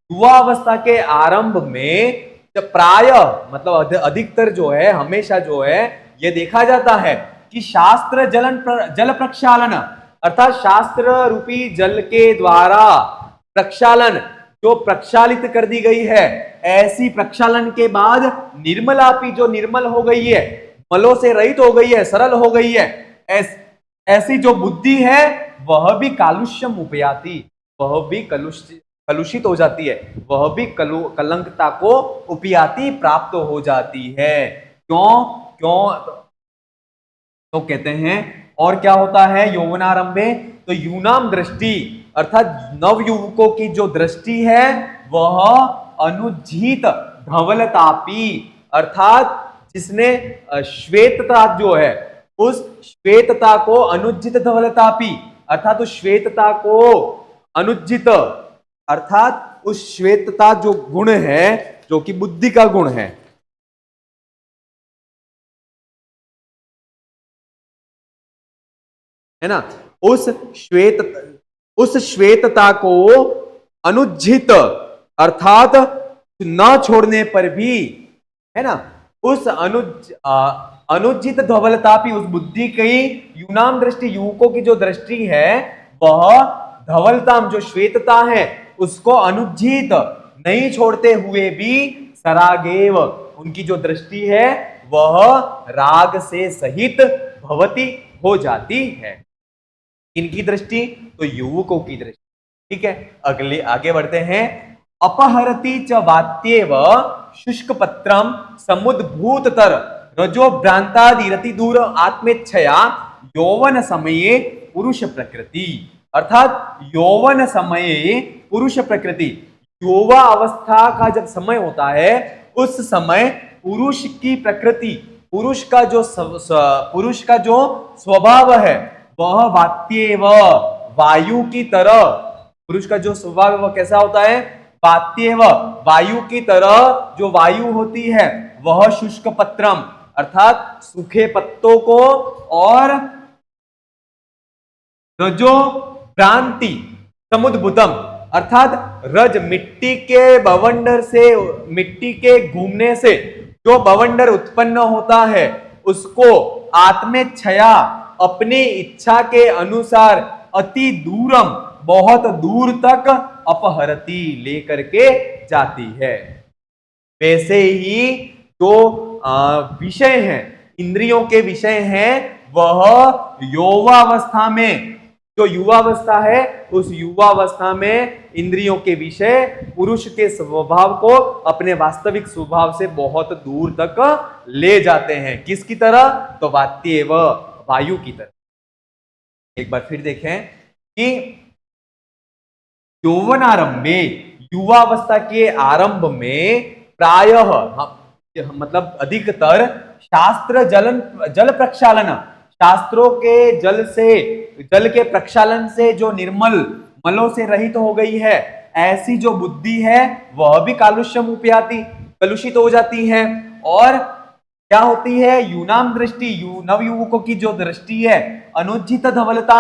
युवा अवस्था के आरंभ में जब प्राय मतलब अधिकतर जो है, हमेशा जो है ये देखा जाता है कि शास्त्र जल प्रक्षालन अर्थात शास्त्र रूपी जल के द्वारा प्रक्षालन जो प्रक्षालित कर दी गई है, ऐसी प्रक्षालन के बाद निर्मलापी जो निर्मल हो गई है, मलों से रहित हो गई है, सरल हो गई है, ऐसी जो बुद्धि है वह भी कालुष्यम उपयाति, वह भी कलुषित हो जाती है, वह भी कलंकता को उपयाति प्राप्त हो जाती है। क्यों क्यों तो कहते हैं और क्या होता है यौवनारंभे, तो यूनाम दृष्टि अर्थात नव युवकों की जो दृष्टि है वह अनुज्झित धवलतापी अर्थात जिसने श्वेतता जो है उस श्वेतता को अनुज्जित धवलतापी अर्थात उस श्वेतता को अनुज्जित अर्थात उस श्वेतता जो गुण है जो कि बुद्धि का गुण है ना, उस श्वेतता को अनुज्झित अर्थात न छोड़ने पर भी, है ना, उस अनुज्जित धवलतापी उस बुद्धि की यूनाम दृष्टि युवकों की जो दृष्टि है वह धवलताम जो श्वेतता है उसको अनुज्झित नहीं छोड़ते हुए भी सरागेव उनकी जो दृष्टि है वह राग से सहित भवती हो जाती है। इनकी दृष्टि तो युवकों की दृष्टि। ठीक है, अगले आगे बढ़ते हैं। अपहरती च वात्येव शुष्क पत्रम समुद्भूततर रजो भ्रांतादिरति दूर आत्मेच्छया यौवन समये पुरुष प्रकृति अर्थात यौवन समये पुरुष प्रकृति, युवा अवस्था का जब समय होता है उस समय पुरुष की प्रकृति, पुरुष का जो स्वभाव है वह वात्येव वायु की तरह, पुरुष का जो स्वभाव है वह कैसा होता है, वात्येव वायु की तरह जो वायु होती है वह शुष्क पत्रम अर्थात सूखे पत्तों को और रजो भ्रांति समुद्भुतम अर्थात रज मिट्टी के बवंडर से, मिट्टी के घूमने से जो बवंडर उत्पन्न होता है उसको आत्मेच्छया अपनी इच्छा के अनुसार अति दूरम बहुत दूर तक अपहरती लेकर के जाती है। वैसे ही जो विषय हैं, इंद्रियों के विषय हैं, वह युवावस्था में, जो युवावस्था है उस युवावस्था में इंद्रियों के विषय पुरुष के स्वभाव को अपने वास्तविक स्वभाव से बहुत दूर तक ले जाते हैं। किसकी तरह, तो वात्येव वायु की तरह। एक बार फिर देखें कि यौवनारंभे युवावस्था के आरंभ में प्रायः मतलब अधिकतर शास्त्र जल प्रक्षालन, शास्त्रों के जल के प्रक्षालन से जो निर्मल मलों से रहित हो गई है, ऐसी जो बुद्धि है वह भी कालुष्यम उपयाति कलुषित हो जाती है। और क्या होती है, यूनाम दृष्टि, नव युवकों की जो दृष्टि है अनुज्जित धवलता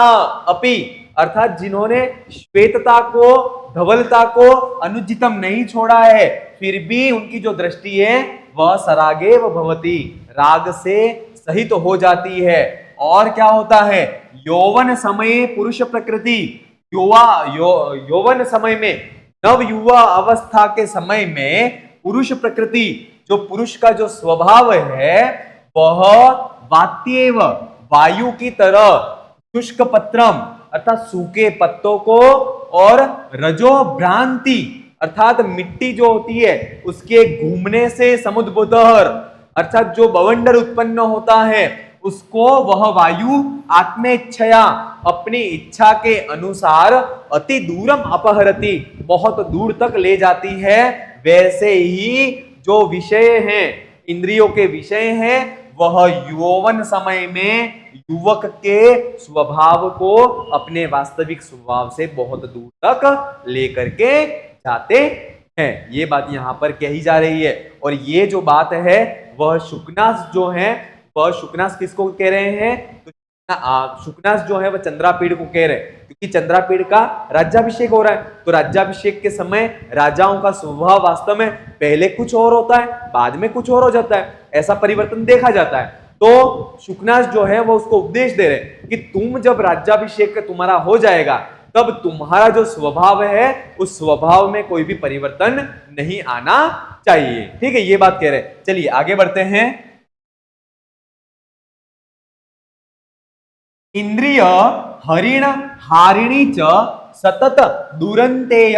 अपि अर्थात जिन्होंने श्वेतता को धवलता को अनुज्जितम नहीं छोड़ा है, फिर भी उनकी जो दृष्टि है वह सरागेव भवती राग से सहित हो जाती है। और क्या होता है, यौवन समय पुरुष प्रकृति, यौवन समय में, नव युवा अवस्था के समय में पुरुष प्रकृति, जो पुरुष का जो स्वभाव है वह वात्येव वायु की तरह शुष्क पत्रम अर्थात सूखे पत्तों को और रजो भ्रांति अर्थात मिट्टी जो होती है उसके घूमने से समुद्भूतहर अर्थात जो बवंडर उत्पन्न होता है उसको वह वायु आत्मेच्छया अपनी इच्छा के अनुसार अति दूरम अपहरति बहुत दूर तक ले जाती है। वैसे ही जो विषय हैं, इंद्रियों के विषय हैं, वह यौवन समय में युवक के स्वभाव को अपने वास्तविक स्वभाव से बहुत दूर तक लेकर के जाते हैं। ये बात यहां पर कही जा रही है। और ये जो बात है वह शुकनास जो है, वह शुकनास किसको कह रहे हैं, तो शुकनास जो है वह चंद्रापीड़ को कह रहे हैं, क्योंकि चंद्रापीड़ का राज्याभिषेक हो रहा है। तो राज्याभिषेक के समय राजाओं का स्वभाव वास्तव में पहले कुछ और होता है, बाद में कुछ और हो जाता है, ऐसा परिवर्तन देखा जाता है। तो शुकनास जो है वो उसको उपदेश दे रहे हैं कि तुम जब राज्याभिषेक तुम्हारा हो जाएगा तब तुम्हारा जो स्वभाव है उस स्वभाव में कोई भी परिवर्तन नहीं आना चाहिए। ठीक है, ये बात कह रहे हैं। चलिए आगे बढ़ते हैं। इंद्रिय हरिण हारिणी च सतत दुरंतेय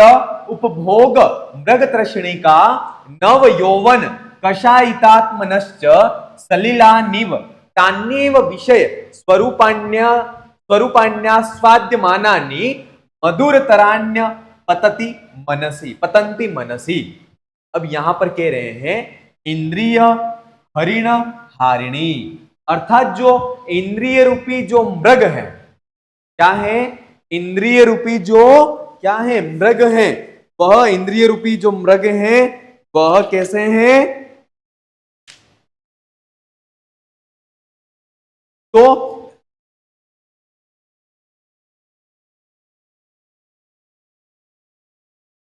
उपभोग मृग तृष्णिका नव यौवन कषायितात्मनश्च सलिलानिव तान्येव विषय स्वरूपाण्यास्वाद्यमानानि मधुरतराण्य पतंति मनसी। अब यहां पर कह रहे हैं इंद्रिय हरिण हारिणी, अर्थात जो इंद्रिय रूपी जो मृग है, क्या है? इंद्रिय रूपी जो क्या है? मृग है। वह इंद्रिय रूपी जो मृग है वह कैसे हैं? तो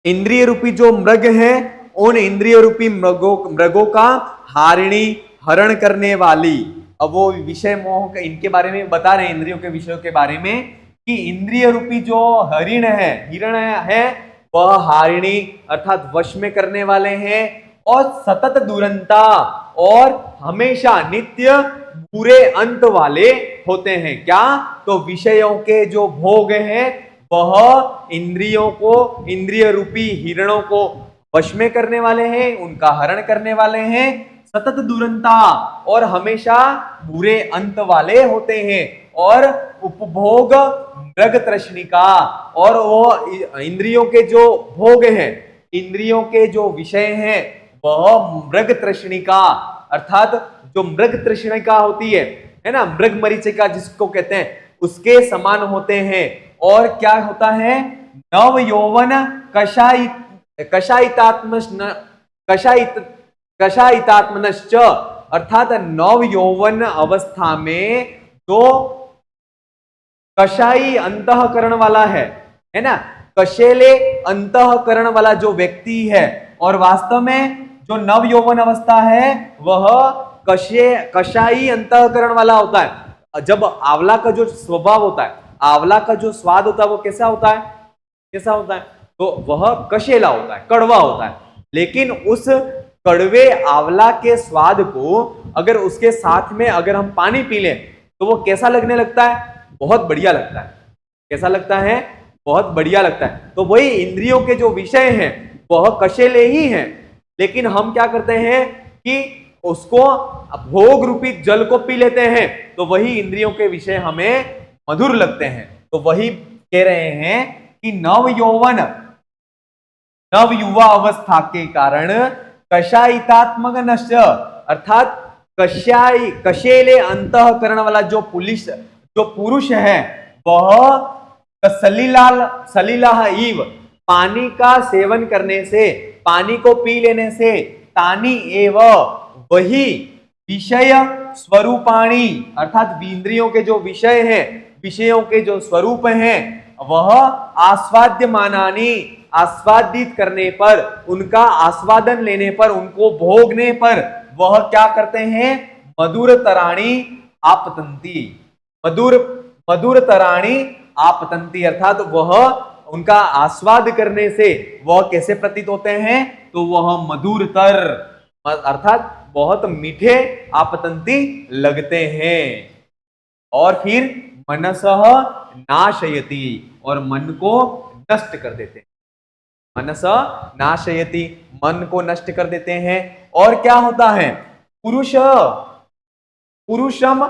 इंद्रिय रूपी जो मृग है उन इंद्रिय रूपी मृगों का हारिणी हरण करने वाली। अब वो विषय मोह इनके बारे में बता रहे हैं, इंद्रियों के विषयों के बारे में, कि इंद्रिय रूपी जो हिरण है वह हारिणी अर्थात वश में करने वाले हैं, और सतत दुरंता और हमेशा नित्य बुरे अंत वाले होते हैं। क्या? तो विषयों के जो भोग हैं वह इंद्रियों को, इंद्रिय रूपी हिरणों को वश में करने वाले हैं, उनका हरण करने वाले हैं, सतत दुरंता और हमेशा बुरे अंत वाले होते हैं, और उपभोग मृग तृष्णिका, और वो इंद्रियों के जो भोग हैं, इंद्रियों के जो विषय हैं वह मृग तृष्णिका अर्थात जो मृग तृष्णिका होती है ना, मृग मरीचिका जिसको कहते हैं, उसके समान होते हैं। और क्या होता है? नव यौवन कषायितात्मनश्च, अर्थात नव यौवन अवस्था में जो कषाई अंतःकरण वाला है ना, कशेले अंतःकरण वाला जो व्यक्ति है, और वास्तव में जो नव यौवन अवस्था है वह कषाई अंतःकरण वाला होता है। जब आंवला का जो स्वभाव होता है, आंवला का जो स्वाद होता है वो कैसा होता है? कैसा होता है? तो वह कशेला होता है, कड़वा होता है। लेकिन उस कड़वे आंवला के स्वाद को अगर उसके साथ में अगर हम पानी पी लें तो वो कैसा लगने लगता है? बहुत बढ़िया लगता है। कैसा लगता है? बहुत बढ़िया लगता है। तो वही इंद्रियों के जो विषय हैं वह कशेले ही हैं, लेकिन हम क्या करते हैं कि उसको भोग रूपी जल को पी लेते हैं, तो वही इंद्रियों के विषय हमें मधुर लगते हैं। तो वही कह रहे हैं कि नव यौवन, नव युवा अवस्था के कारण कषायितात्मक नश्च, अर्थात कशेले अंतःकरण वाला जो पुरुष है वह सलीला इव, पानी का सेवन करने से, पानी को पी लेने से, तानी एव, वही विषय स्वरूपाणी, अर्थात इंद्रियों के जो विषय हैं, विषयों के जो स्वरूप हैं, वह आस्वाद्यमानानि, आस्वादित करने पर, उनका आस्वादन लेने पर, उनको भोगने पर वह क्या करते हैं? मधुर तराणी आपतंती, मधुर तराणी आपतंती, अर्थात वह उनका आस्वाद करने से वह कैसे प्रतीत होते हैं? तो वह मधुरतर अर्थात बहुत मीठे आपतंती लगते हैं। और फिर मनसः नाशयति, और मन को नष्ट कर देते हैं। मनसः नाशयति, मन को नष्ट कर देते हैं। और क्या होता है? पुरुषम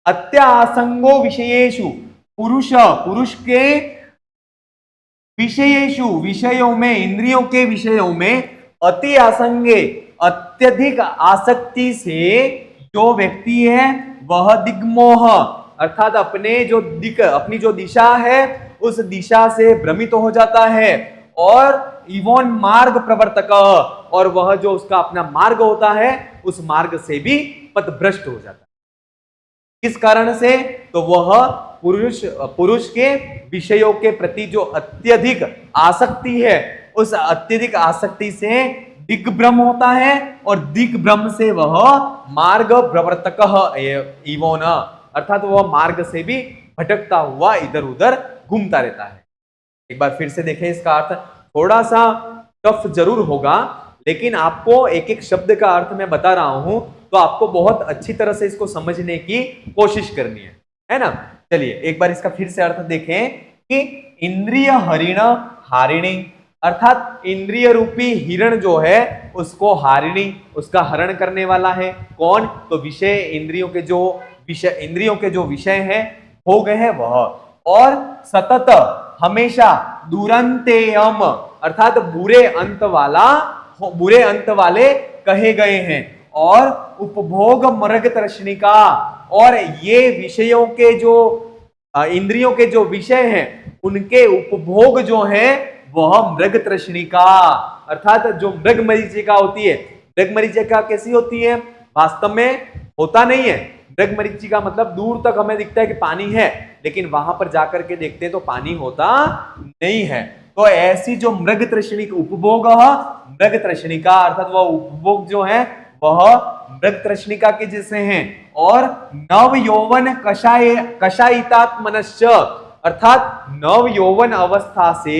अत्यासंगो विषयेषु, पुरुष के विषयेषु, विषयों में, इंद्रियों के विषयों में अति आसंगे, अत्यधिक आसक्ति से जो व्यक्ति है वह दिग्मोह, अर्थात अपनी जो दिशा है उस दिशा से भ्रमित हो जाता है, और इवोन मार्ग प्रवर्तक, और वह जो उसका अपना मार्ग होता है उस मार्ग से भी पथभ्रष्ट हो जाता है। किस कारण से? तो वह पुरुष के विषयों के प्रति जो अत्यधिक आसक्ति है, उस अत्यधिक आसक्ति से दिग्भ्रम होता है, और दिग्भ्रम से वह मार्ग प्रवर्तक इवो न, अर्थात वह मार्ग से भी भटकता हुआ इधर उधर घूमता रहता है। एक बार फिर से देखें, इसका अर्थ थोड़ा सा टफ जरूर होगा, लेकिन आपको एक एक शब्द का अर्थ मैं बता रहा हूं, तो आपको बहुत अच्छी तरह से इसको समझने की कोशिश करनी है ना। चलिए एक बार इसका फिर से अर्थ देखें कि इंद्रिय हरिण हारिणी, अर्थात इंद्रिय रूपी हिरण जो है उसको हारिणी, उसका हरण करने वाला है कौन? तो विषय, इंद्रियों के जो विषय हैं हो गए हैं वह, और सतत हमेशा दुरंतेयम, अर्थात बुरे अंत वाले कहे गए हैं, और उपभोग मृग तृष्णिका, और ये विषयों के जो इंद्रियों के जो विषय हैं उनके उपभोग जो है वह मृग तृष्णिका, अर्थात जो मृग मरीचिका होती है। मृग मरीचिका कैसी होती है? वास्तव में होता नहीं है। मृग मरीचिका मतलब दूर तक हमें दिखता है कि पानी है, लेकिन वहां पर जाकर के देखते हैं तो पानी होता नहीं है। तो ऐसी जो मृग तृष्णिका उपभोग, मृग तृष्णिका अर्थात वह उपभोग जो है वह मृग तृष्णिका के जैसे हैं, और नव यौवन कषायितात्मनश्च, अर्थात नव यौवन अवस्था से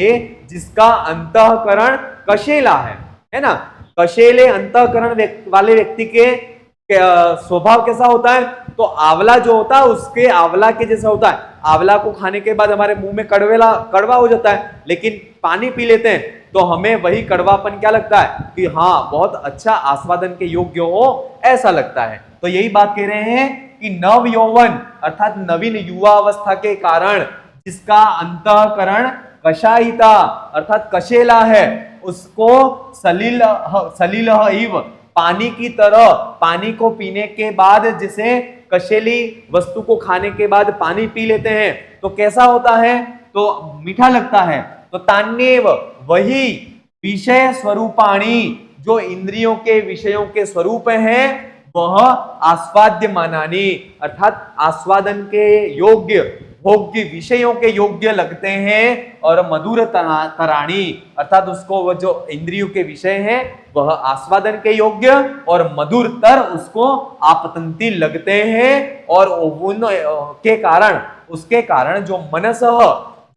जिसका अंतःकरण कशेला है ना। कशेले अंतःकरण वाले व्यक्ति के स्वभाव कैसा होता है? तो आंवला जो होता है उसके आंवला के जैसा होता है। आंवला को खाने के बाद हमारे मुंह में कड़वा हो जाता है, लेकिन पानी पी लेते हैं तो हमें वही कड़वापन क्या लगता है कि हाँ बहुत अच्छा आस्वादन के योग्य हो, ऐसा लगता है। तो यही बात कह रहे हैं कि नव यौवन अर्थात नवीन युवा अवस्था के कारण जिसका अंतःकरण कषायिता अर्थात कशेला है, उसको सलिल इव, पानी की तरह, पानी को पीने के बाद जिसे कशेली वस्तु को खाने के बाद पानी पी लेते हैं तो कैसा होता है? तो मीठा लगता है। तो तान्येव, वही विषय स्वरूपाणी, जो इंद्रियों के विषयों के स्वरूप हैं वह आस्वाद्य मानानी, अर्थात आस्वादन के योग्य, भोग्य, विषयों के योग्य लगते हैं, और मधुर तराणी अर्थात उसको वह जो इंद्रियों के विषय हैं वह आस्वादन के योग्य और मधुरतर उसको आपतंती लगते हैं, और उसके कारण जो मनस,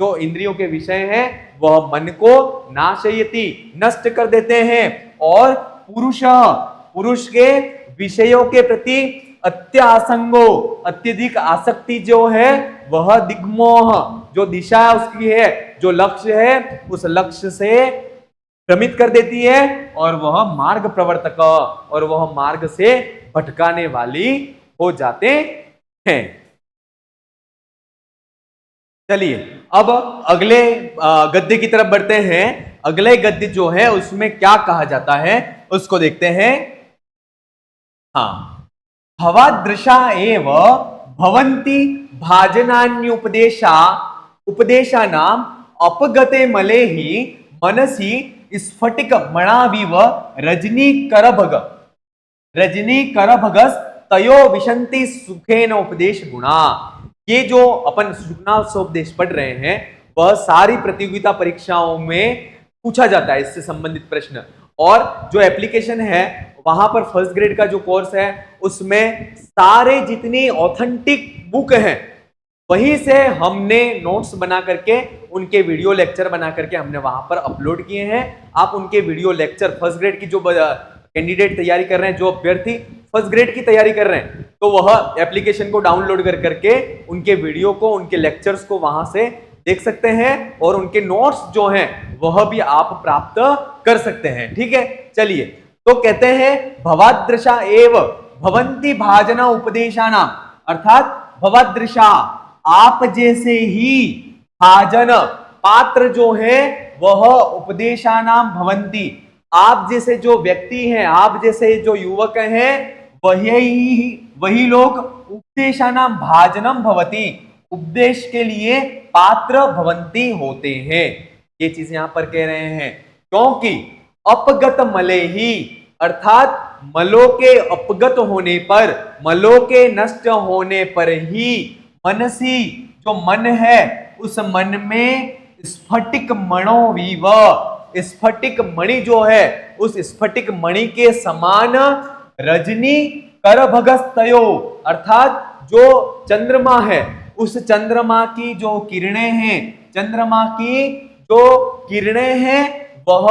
जो इंद्रियों के विषय हैं वह मन को नाशयति, नष्ट कर देते हैं, और पुरुष के विषयों के प्रति अत्यासंगो, अत्यधिक आसक्ति जो है वह दिग्मोह, जो दिशा उसकी है, जो लक्ष्य है, उस लक्ष्य से भ्रमित कर देती है, और वह मार्ग प्रवर्तक, और वह मार्ग से भटकाने वाली हो जाते हैं। चलिए अब अगले गद्य की तरफ बढ़ते हैं। अगले गद्य जो है उसमें क्या कहा जाता है उसको देखते हैं। हाँ, भवादृशा एव भवन्ति उपदेशानाम अपगते मले ही मनसी स्फटिक मणाविव रजनी करभगस तयो विशंति सुखेन उपदेश गुणा। ये जो अपन सुखनासोपदेश पढ़ रहे हैं वह सारी प्रतियोगिता परीक्षाओं में पूछा जाता है इससे संबंधित प्रश्न, और जो एप्लीकेशन है वहां पर फर्स्ट ग्रेड का जो कोर्स है उसमें सारे जितनी ऑथेंटिक बुक हैं वहीं से हमने नोट्स बना करके, उनके वीडियो लेक्चर बना करके हमने वहां पर अपलोड किए हैं। आप उनके वीडियो लेक्चर फर्स्ट ग्रेड की जो कैंडिडेट तैयारी कर रहे हैं, जो अभ्यर्थी फर्स्ट ग्रेड की तैयारी कर रहे हैं, तो वह एप्लीकेशन को डाउनलोड कर करके उनके वीडियो को, उनके लेक्चर्स को वहां से देख सकते हैं, और उनके नोट्स जो हैं वह भी आप प्राप्त कर सकते हैं। ठीक है, चलिए तो कहते हैं भवादृशा एव भवंती भाजना उपदेशाना, अर्थात भवादृशा आप जैसे ही, भाजन पात्र जो है वह उपदेशानाम भवंती, आप जैसे जो व्यक्ति हैं, आप जैसे जो युवक हैं वही लोग उपदेशानाम भाजनम भवती, उपदेश के लिए पात्र भवंती होते हैं। ये चीज यहां पर कह रहे हैं क्योंकि अपगत मले ही, अर्थात मलों के अपगत होने पर, मलों के नष्ट होने पर ही मनसी, जो मन है उस मन में स्फटिक मणो विव, स्फटिक मणि जो है उस स्फटिक मणि के समान रजनी करभगस्तयो, अर्थात जो चंद्रमा है उस चंद्रमा की जो किरणें हैं, चंद्रमा की जो किरणें हैं वह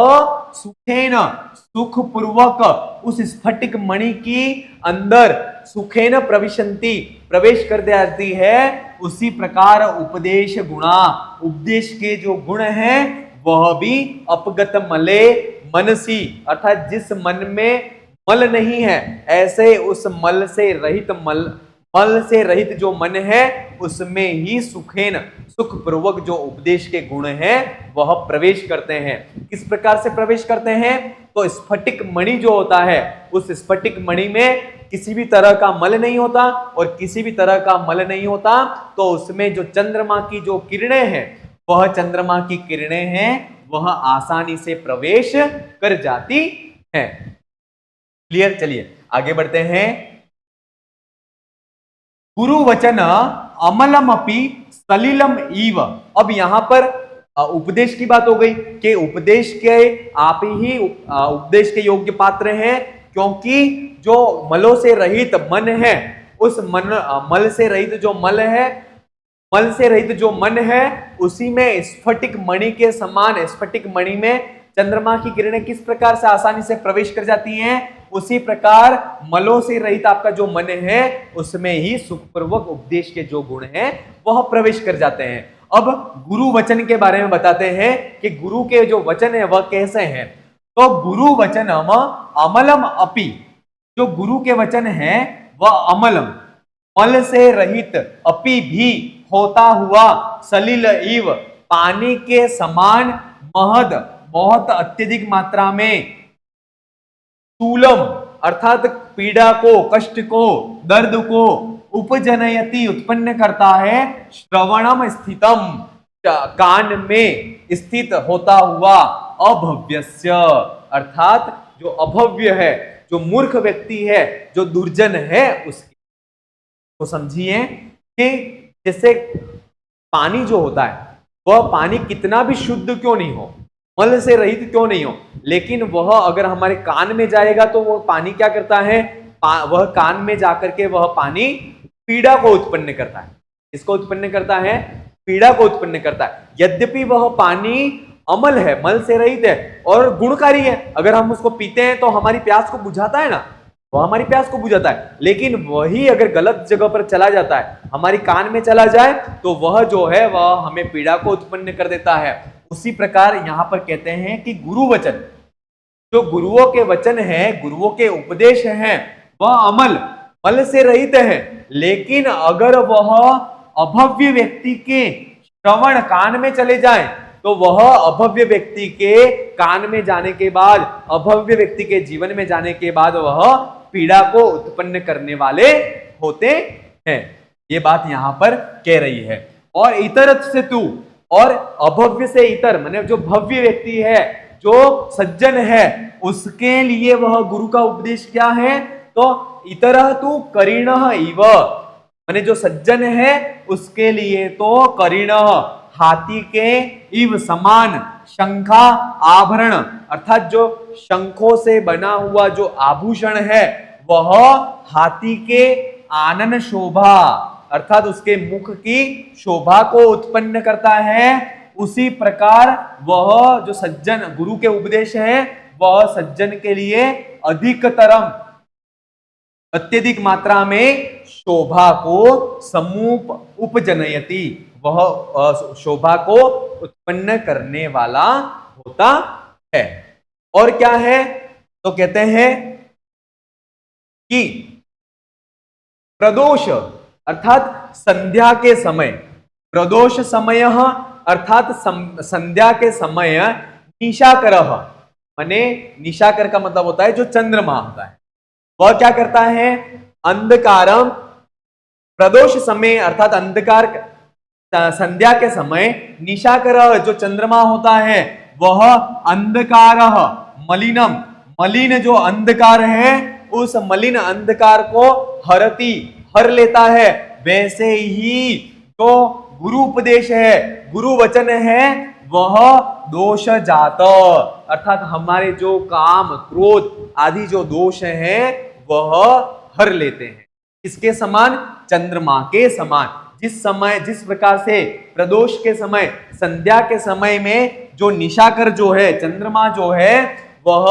सुखेन, सुख पूर्वक उस स्फटिक मणि की अंदर सुखेन प्रविशंति, प्रवेश कर जाती है। उसी प्रकार उपदेश गुणा, उपदेश के जो गुण हैं वह भी अपगत मले मनसी, अर्थात जिस मन में मल नहीं है ऐसे उस मल से रहित मल से रहित जो मन है उसमें ही सुखेन, सुख पूर्वक जो उपदेश के गुण हैं वह प्रवेश करते हैं। किस प्रकार से प्रवेश करते हैं? तो स्फटिक मणि जो होता है उस स्फटिक मणि में किसी भी तरह का मल नहीं होता, और किसी भी तरह का मल नहीं होता तो उसमें जो चंद्रमा की जो किरणें हैं, वह चंद्रमा की किरणें हैं वह आसानी से प्रवेश कर जाती हैं। क्लियर? चलिए आगे बढ़ते हैं। गुरु वचन अमलम अपि सलिलम इव। अब यहां पर उपदेश की बात हो गई कि उपदेश के आप ही उपदेश के योग्य पात्र हैं, क्योंकि जो मलों से रहित मन है उस मल से रहित जो मल से रहित जो मन है उसी में स्फटिक मणि के समान, स्फटिक मणि में चंद्रमा की किरणें किस प्रकार से आसानी से प्रवेश कर जाती हैं, उसी प्रकार मलों से रहित आपका जो मन है उसमें ही सुखपूर्वक उपदेश के जो गुण हैं वह प्रवेश कर जाते हैं। अब गुरु वचन के बारे में बताते हैं कि गुरु के जो वचन है वह कैसे हैं। तो गुरु वचन अमलम अपि, जो गुरु के वचन है वह अमलम, मल से रहित, अपि भी, होता हुआ, सलिल इव, पानी के समान, महद, बहुत अत्यधिक मात्रा में, स्थूलम अर्थात पीड़ा को, कष्ट को, दर्द को, उपजनयति उत्पन्न करता है, श्रवणम स्थितम, कान में स्थित होता हुआ, अभव्यस्य अर्थात जो अभव्य है, जो मूर्ख व्यक्ति है, जो दुर्जन है उसकी। तो समझिए कि जैसे पानी जो होता है वह पानी कितना भी शुद्ध क्यों नहीं हो, मल से रहित क्यों नहीं हो, लेकिन वह अगर हमारे कान में जाएगा तो वह पानी क्या करता है, वह कान में जाकर के वह पानी पीड़ा को उत्पन्न करता है। इसको उत्पन्न करता है, पीड़ा को उत्पन्न करता है। यद्यपि वह पानी अमल है, मल से रहित है और गुणकारी है, अगर हम उसको पीते हैं तो हमारी प्यास को बुझाता है ना, वह हमारी प्यास को बुझाता है। लेकिन वही अगर गलत जगह पर चला जाता है, हमारी कान में चला जाए तो वह जो है वह हमें पीड़ा को उत्पन्न कर देता है। उसी प्रकार यहां पर कहते हैं कि गुरु वचन, जो गुरुओं के वचन हैं, गुरुओं के उपदेश हैं, वह अमल, मल से रहित है, लेकिन अगर वह अभव्य व्यक्ति के श्रवण, कान में चले जाए तो वह अभव्य व्यक्ति के कान में जाने के बाद, अभव्य व्यक्ति के जीवन में जाने के बाद वह पीड़ा को उत्पन्न करने वाले होते हैं। ये बात यहां पर कह रही है। और इतर से तू, और अभव्य से इतर माने जो भव्य व्यक्ति है, जो सज्जन है, उसके लिए वह गुरु का उपदेश क्या है, तो इतरह तू करीणः इव, माने जो सज्जन है उसके लिए तो करीणः, हाथी के इव समान, शंखा आभरण अर्थात जो शंखों से बना हुआ जो आभूषण है वह हाथी के आनन शोभा अर्थात उसके मुख की शोभा को उत्पन्न करता है। उसी प्रकार वह जो सज्जन, गुरु के उपदेश है वह सज्जन के लिए अधिकतरम, अत्यधिक मात्रा में शोभा को समूप उपजनयति, वह शोभा को उत्पन्न करने वाला होता है। और क्या है, तो कहते हैं कि प्रदोष अर्थात संध्या के समय, प्रदोष समय अर्थात संध्या के समय, निशाकर माने निशाकर का मतलब होता है जो चंद्रमा होता है, वह क्या करता है, अंधकारम, प्रदोष समय अर्थात अंधकार, संध्या के समय, निशाकर जो चंद्रमा होता है वह अंधकार मलिनम, मलिन जो अंधकार है उस मलिन अंधकार को हर लेता है, वैसे ही जो गुरु उपदेश है, गुरु वचन है, वह दोष जात, अर्थात हमारे जो काम क्रोध आदि जो दोष हैं वह हर लेते हैं। किसके समान? चंद्रमा के समान। जिस प्रकार से प्रदोष के समय, संध्या के समय में जो निशाकर जो है, चंद्रमा जो है, वह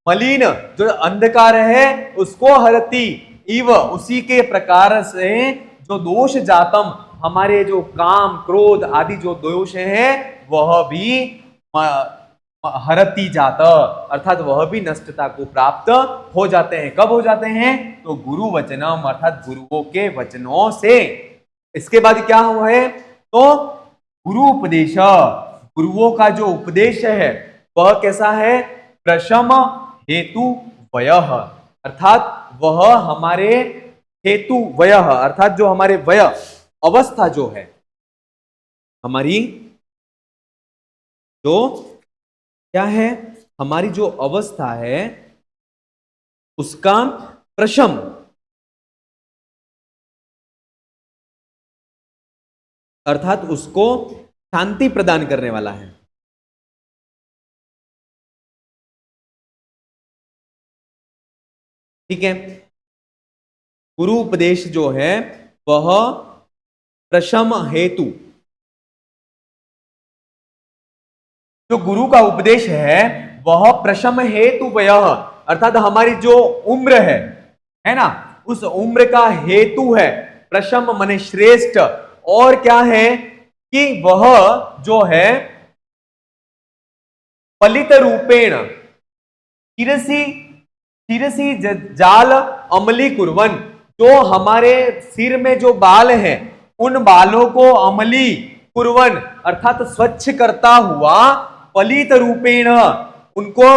मलिन जो अंधकार है उसको हरती, इव उसी के प्रकार से जो दोष जातम, हमारे जो काम क्रोध आदि जो दोष हैं वह भी हरती जात, अर्थात वह भी नष्टता को प्राप्त हो जाते हैं। कब हो जाते हैं? तो गुरु वचनम, अर्थात गुरुओं के वचनों से। इसके बाद क्या हुआ है? तो गुरु उपदेश, गुरुओं का जो उपदेश है वह कैसा है? प्रशम हेतु वयः, अर्थात वह हमारे हेतु वयः, अर्थात जो हमारे वय अवस्था जो है, हमारी जो क्या है, हमारी जो अवस्था है उसका प्रशम, अर्थात उसको शांति प्रदान करने वाला है। ठीक है, गुरु उपदेश जो है वह प्रशम हेतु, जो गुरु का उपदेश है वह प्रशम हेतु वयः, अर्थात हमारी जो उम्र है ना, उस उम्र का हेतु है। प्रशम माने श्रेष्ठ, और क्या है कि वह जो है फलित रूपेण शिरसी जाल अमली कुर्वन, जो हमारे सिर में जो बाल हैं उन बालों को अमली कुर्वन, अर्थात स्वच्छ करता हुआ, फलित रूपेण, उनको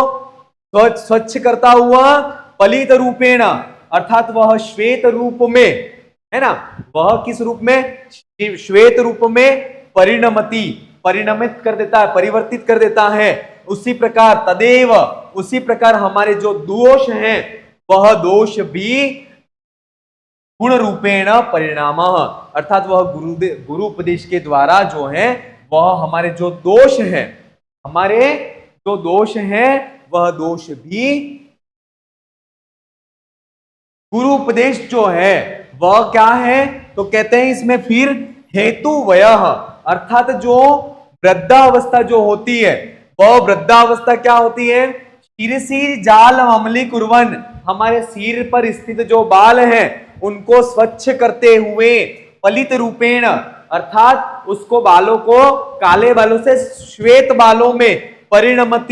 स्वच्छ करता हुआ, फलित रूपेण, अर्थात वह श्वेत रूप में, है ना, वह किस रूप में? श्वेत रूप में परिणमित कर देता है, परिवर्तित कर देता है। उसी प्रकार तदेव, उसी प्रकार हमारे जो दोष हैं वह दोष भी गुण रूपेण परिणाम, अर्थात वह गुरु उपदेश के द्वारा जो है वह हमारे जो दोष हैं, हमारे जो दोष हैं वह दोष भी गुरु उपदेश जो है वह क्या है? तो कहते हैं इसमें फिर हेतु वयः, अर्थात जो वृद्धावस्था जो होती है वह वृद्धावस्था क्या होती है? शिरसी जाल अमली कुर्वन, हमारे सिर पर स्थित जो बाल हैं उनको स्वच्छ करते हुए, फलित रूपेण, अर्थात उसको बालों को काले बालों से श्वेत बालों में परिणमित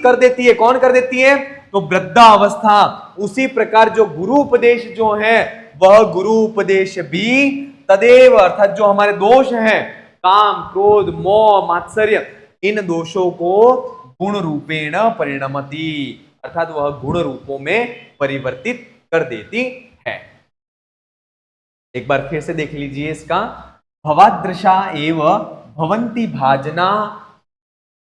कर देती है। कौन कर देती है? तो वृद्धावस्था। उसी प्रकार जो गुरु उपदेश जो है वह गुरु उपदेश भी तदेव, अर्थात जो हमारे दोष हैं, काम क्रोध मोह मात्सर्य, इन दोषों को गुण रूपेण परिणमति, अर्थात वह गुण रूपों में परिवर्तित कर देती है। एक बार फिर से देख लीजिए इसका, भवादृशा एव भवंती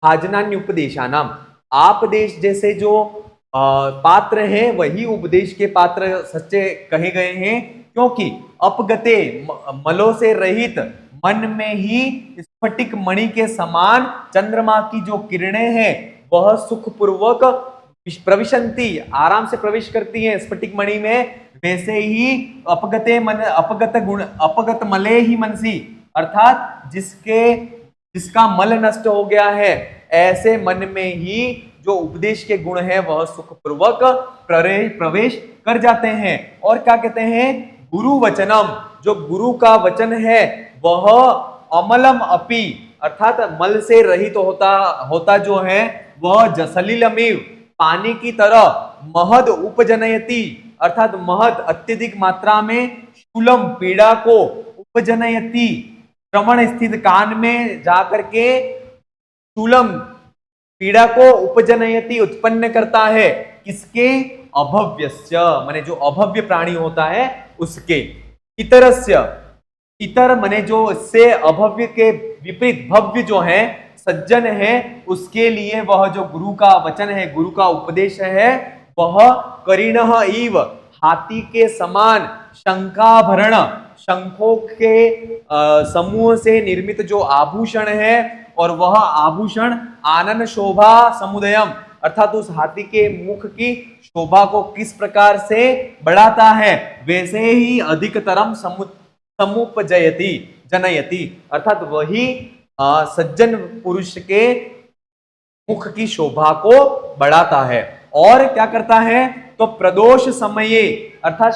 भाजनान्युपदेशानाम, आप देश जैसे जो पात्र हैं वही उपदेश के पात्र सच्चे कहे गए हैं, क्योंकि अपगते मलों से रहित मन में ही स्फटिक मणि के समान चंद्रमा की जो किरणें हैं वह सुखपूर्वक प्रविशंति, आराम से प्रवेश करती हैं स्फटिक मणि में, वैसे ही अपगत मले ही मनसी, अर्थात जिसका मल नष्ट हो गया है ऐसे मन में ही जो उपदेश के गुण है वह सुखपूर्वक प्रवेश कर जाते हैं। और क्या कहते हैं? गुरु वचनम, जो गुरु का वचन है वह अमलम अपि, अर्थात मल से रहित होता जो है वह जसलिलमेव, पानी की तरह, महद उपजनयति, अर्थात महद अत्यधिक मात्रा में, शूलम पीड़ा को, उपजनयति श्रवण स्थित कान में जाकर के शूलम पीड़ा को, उपजनयति उत्पन्न करता है, किसके? अभव्यस्य, माने जो अभव्य प्राणी होता है उसके, इतरस्य इतर मने जो इससे अभव्य के विपरीत भव्य जो है सज्जन है, उसके लिए वह जो गुरु का वचन है, गुरु का उपदेश है, वह करिणः इव, हाथी के समान, शंखाभरण, शंखों के समूह से निर्मित जो आभूषण है, और वह आभूषण आनन शोभा समुदयम, अर्थात उस हाथी के मुख की शोभा को किस प्रकार से बढ़ाता है, वैसे ही अधिकतरम समुपजयति जनयति, अर्थात वही सज्जन पुरुष के मुख की शोभा को बढ़ाता है। और क्या करता है, तो प्रदोष समये अर्थात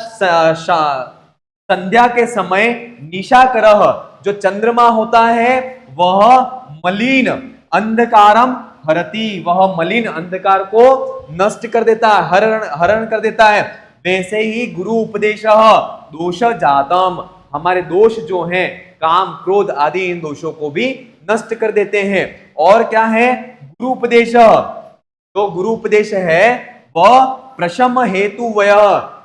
संध्या के समय निशाकरः, जो चंद्रमा होता है वह मलिन अंधकारम हरति, वह मलिन अंधकार को नष्ट कर देता है, हरण कर देता है। वैसे ही गुरु उपदेश दोष जातम, हमारे दोष जो हैं काम क्रोध आदि, इन दोषों को भी नष्ट कर देते हैं। और क्या है, गुरु उपदेश, जो गुरु उपदेश है वह प्रशम हेतु वय,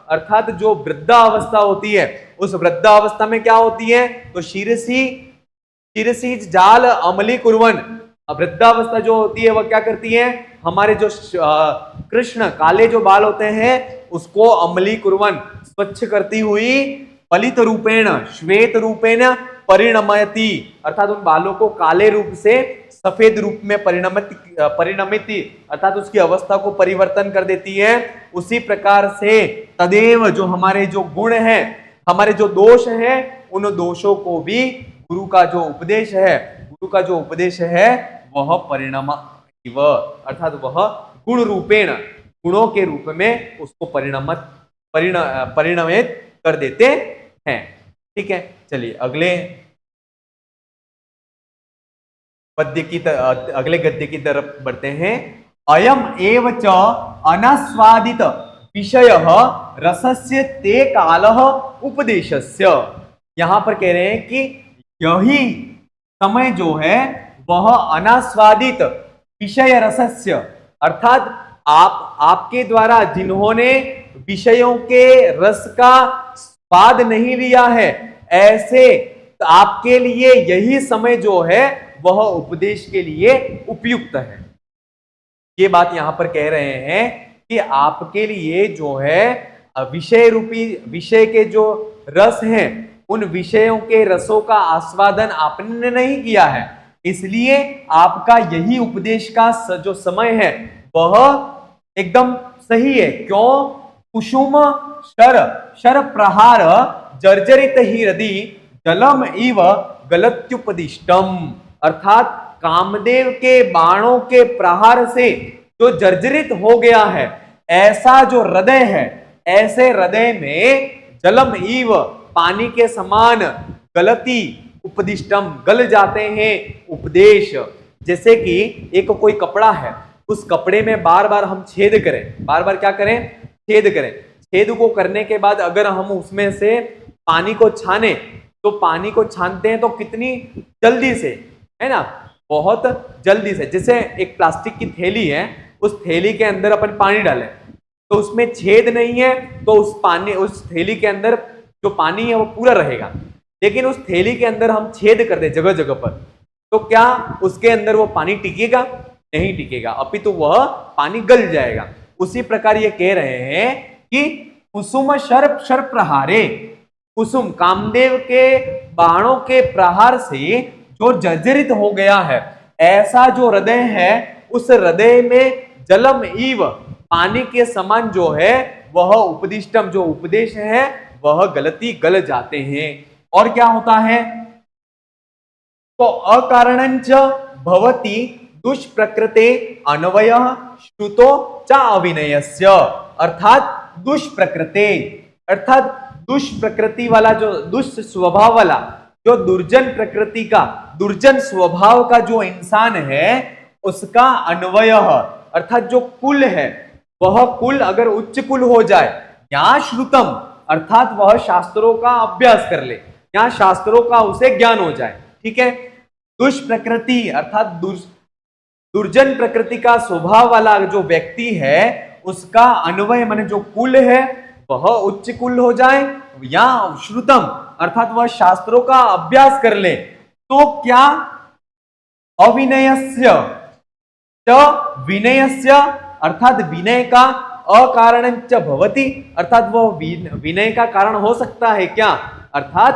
अर्थात जो वृद्धावस्था होती है, उस वृद्धावस्था में क्या होती है, तो शिरसी जाल अमली कुर्वन, वृद्धावस्था जो होती है वह क्या करती है, हमारे जो कृष्ण काले जो बाल होते हैं उसको अमली कुर्वन, स्वच्छ करती हुई, पलित रूपेण श्वेत रूपेण परिणमयति, अर्थात उन बालों को काले रूप से सफेद रूप में परिणमित, अर्थात उसकी अवस्था को परिवर्तन कर देती है। उसी प्रकार से तदेव, जो हमारे जो गुण है, हमारे जो दोष है, उन दोषों को भी गुरु का जो उपदेश है वह परिणाम, अर्थात वह गुण रूपेण, गुणों के रूप में उसको परिणमित कर देते हैं। ठीक है, चलिए अगले गद्य की तरफ बढ़ते हैं। अयम एव च अनास्वादित विषयः रसस्य ते कालः उपदेशस्य, यहां पर कह रहे हैं कि यही समय जो है वह अनास्वादित विषय रसस्य, अर्थात आपके द्वारा जिन्होंने विषयों के रस का स्वाद नहीं लिया है, ऐसे आपके लिए यही समय जो है वह उपदेश के लिए उपयुक्त है। ये बात यहां पर कह रहे हैं कि आपके लिए जो है विषय रूपी, विषय के जो रस हैं, उन विषयों के रसों का आस्वादन आपने नहीं किया है, इसलिए आपका यही उपदेश का जो समय है वह एकदम सही है। क्यों, कुसुम शर प्रहार जर्जरित ही हृदि जलम इव गलत्युपदिष्टम, अर्थात कामदेव के बाणों के प्रहार से जो जर्जरित हो गया है, ऐसा जो हृदय है, ऐसे हृदय में जलम इव, पानी के समान, गलती उपदिष्टम, गल जाते हैं उपदेश। जैसे कि एक कोई कपड़ा है, उस कपड़े में बार बार हम छेद करें, बार बार क्या करें, छेद करें, छेद को करने के बाद अगर हम उसमें से पानी को छाने, तो पानी को छानते हैं तो कितनी जल्दी से, है ना, बहुत जल्दी से। जैसे एक प्लास्टिक की थैली है, उस थैली के अंदर अपन पानी डालें तो उसमें छेद नहीं है, तो उस थैली के अंदर जो पानी है वो पूरा रहेगा। लेकिन उस थैली के अंदर हम छेद कर दें जगह जगह पर, तो क्या उसके अंदर वो पानी टिकेगा? नहीं टिकेगा, अपितु वह पानी गल जाएगा। उसी प्रकार ये कह रहे हैं कि कुसुम शर प्रहारे, कुसुम कामदेव के बाणों के प्रहार से जो जर्जरित हो गया है, ऐसा जो हृदय है, उस हृदय में जलम इव, पानी के समान जो है वह उपदिष्टम, जो उपदेश है वह गल जाते हैं। और क्या होता है, तो अकारणंच भवति दुष्प्रकृते अन्वयः श्रुतो च अविनयस्य, अर्थात दुष्प्रकृते, अर्थात दुष्प्रकृति वाला, जो दुष्ट स्वभाव वाला, जो दुर्जन प्रकृति का, दुर्जन स्वभाव का जो इंसान है, उसका अन्वय, अर्थात जो कुल है, वह कुल अगर उच्च कुल हो जाए, या श्रुतम, अर्थात वह शास्त्रों का अभ्यास कर ले, या शास्त्रों का उसे ज्ञान हो जाए। ठीक है, दुष्प्रकृति अर्थात दुर्जन प्रकृति का स्वभाव वाला जो व्यक्ति है, उसका अन्वय माने जो कुल है वह उच्च कुल हो जाए, या श्रुतम अर्थात वह शास्त्रों का अभ्यास कर ले, तो क्या अविनयस्य च विनयस्य अर्थात विनय का अकारणञ्च भवति, अर्थात वह विनय का कारण हो सकता है क्या, अर्थात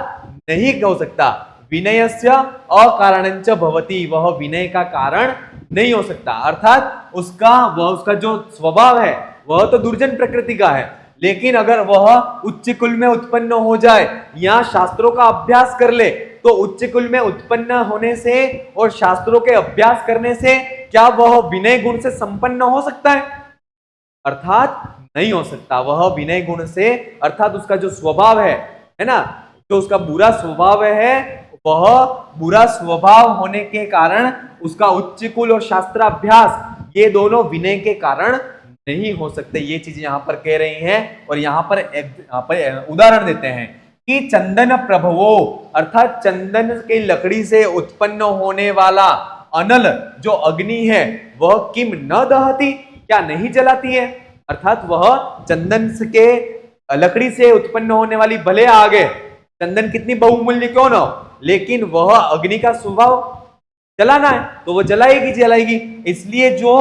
नहीं हो सकता। विनयस्य अकारणञ्च भवति, वह विनय का कारण नहीं हो सकता, अर्थात उसका जो स्वभाव है वह तो दुर्जन प्रकृति का है, लेकिन अगर वह उच्च कुल में उत्पन्न हो जाए या शास्त्रों का अभ्यास कर ले, तो उच्च कुल में उत्पन्न होने से और शास्त्रों के अभ्यास करने से क्या वह विनय गुण से संपन्न हो सकता है, अर्थात नहीं हो सकता। वह विनय गुण से अर्थात उसका जो स्वभाव है ना, जो उसका बुरा स्वभाव है, वह बुरा स्वभाव होने के कारण उसका उच्च कुल और शास्त्राभ्यास ये दोनों विनय के कारण नहीं हो सकते। ये चीज यहां पर कह रही हैं और यहां पर उदाहरण देते हैं कि चंदन प्रभवो अर्थात चंदन के लकड़ी से उत्पन्न होने वाला अनल जो अग्नि है वह किम न दहती, क्या नहीं जलाती है, अर्थात वह चंदन के लकड़ी से उत्पन्न होने वाली भले आगे चंदन कितनी बहुमूल्य क्यों ना हो, लेकिन वह अग्नि का स्वभाव जलाना है तो वह जलाएगी। इसलिए जो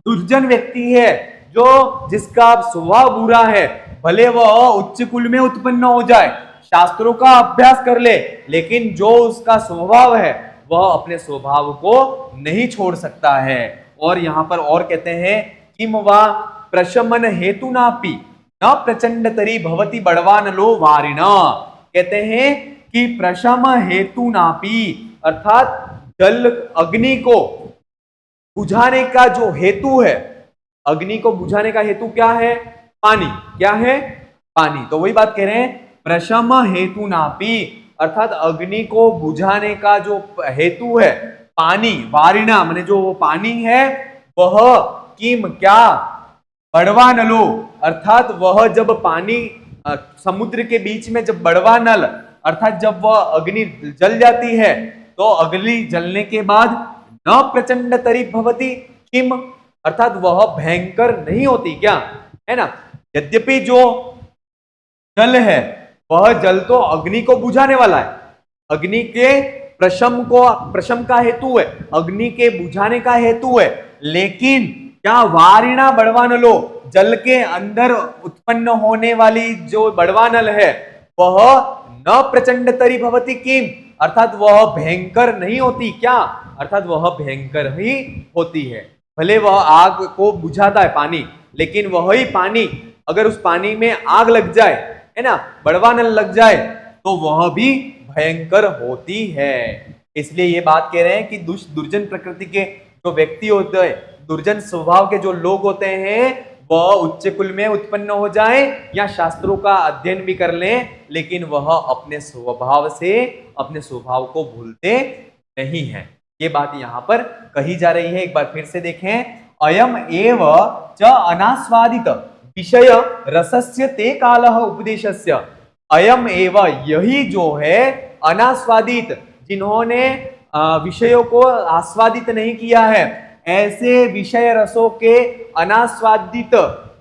दुर्जन व्यक्ति है, जो जिसका स्वभाव बुरा है, भले वह उच्च कुल में उत्पन्न हो जाए, शास्त्रों का अभ्यास कर ले, लेकिन जो उसका स्वभाव है वह अपने स्वभाव को नहीं छोड़ सकता है। और यहां पर और कहते हैं किम वा प्रशमन हेतु नापी न प्रचंड तरी भवती बड़वान लो वारिण, कहते हैं कि प्रशम हेतु नापी अर्थात जल अग्नि को बुझाने का जो हेतु है, अग्नि को बुझाने का हेतु क्या है, पानी, क्या है, पानी। तो वही बात कह रहे हैं प्रशम हेतु नापी अर्थात अग्नि को बुझाने का जो हेतु है पानी, वारिणा माने जो वो पानी है वह किम क्या बड़वा नलो अर्थात वह जब पानी समुद्र के बीच में जब बड़वा नल अर्थात जब वह अग्नि जल जाती है तो अग्नि जलने के बाद न प्रचंड तरी भवती किम अर्थात वह भयंकर नहीं होती क्या, है ना। यद्यपि जो जल है वह जल तो अग्नि को बुझाने वाला है, अग्नि के प्रशम का हेतु है, अग्नि के बुझाने का हेतु है, लेकिन क्या वारिणा बड़वानलो जल के अंदर उत्पन्न होने वाली जो बड़वानल है वह न प्रचंड तरी भवती किम अर्थात वह भयंकर नहीं होती क्या, अर्थात वह भयंकर ही होती है। भले वह आग को बुझाता है पानी, लेकिन वही पानी अगर उस पानी में आग लग जाए, है ना, बड़वानल लग जाए तो वह भी भयंकर होती है। इसलिए ये बात कह रहे हैं कि दुर्जन प्रकृति के जो व्यक्ति होते हैं, दुर्जन स्वभाव के जो लोग होते हैं, वह उच्च कुल में उत्पन्न हो जाए या शास्त्रों का अध्ययन भी कर लें, लेकिन वह अपने स्वभाव से अपने स्वभाव को भूलते नहीं है। ये बात यहां पर कही जा रही है। एक बार फिर से देखें, अयम एव च अनास्वादित विषय रसस्य ते कालः उपदेशस्य, अयम एव यही जो है अनास्वादित, जिन्होंने विषयों को आस्वादित नहीं किया है, ऐसे विषय रसों के अनास्वादित,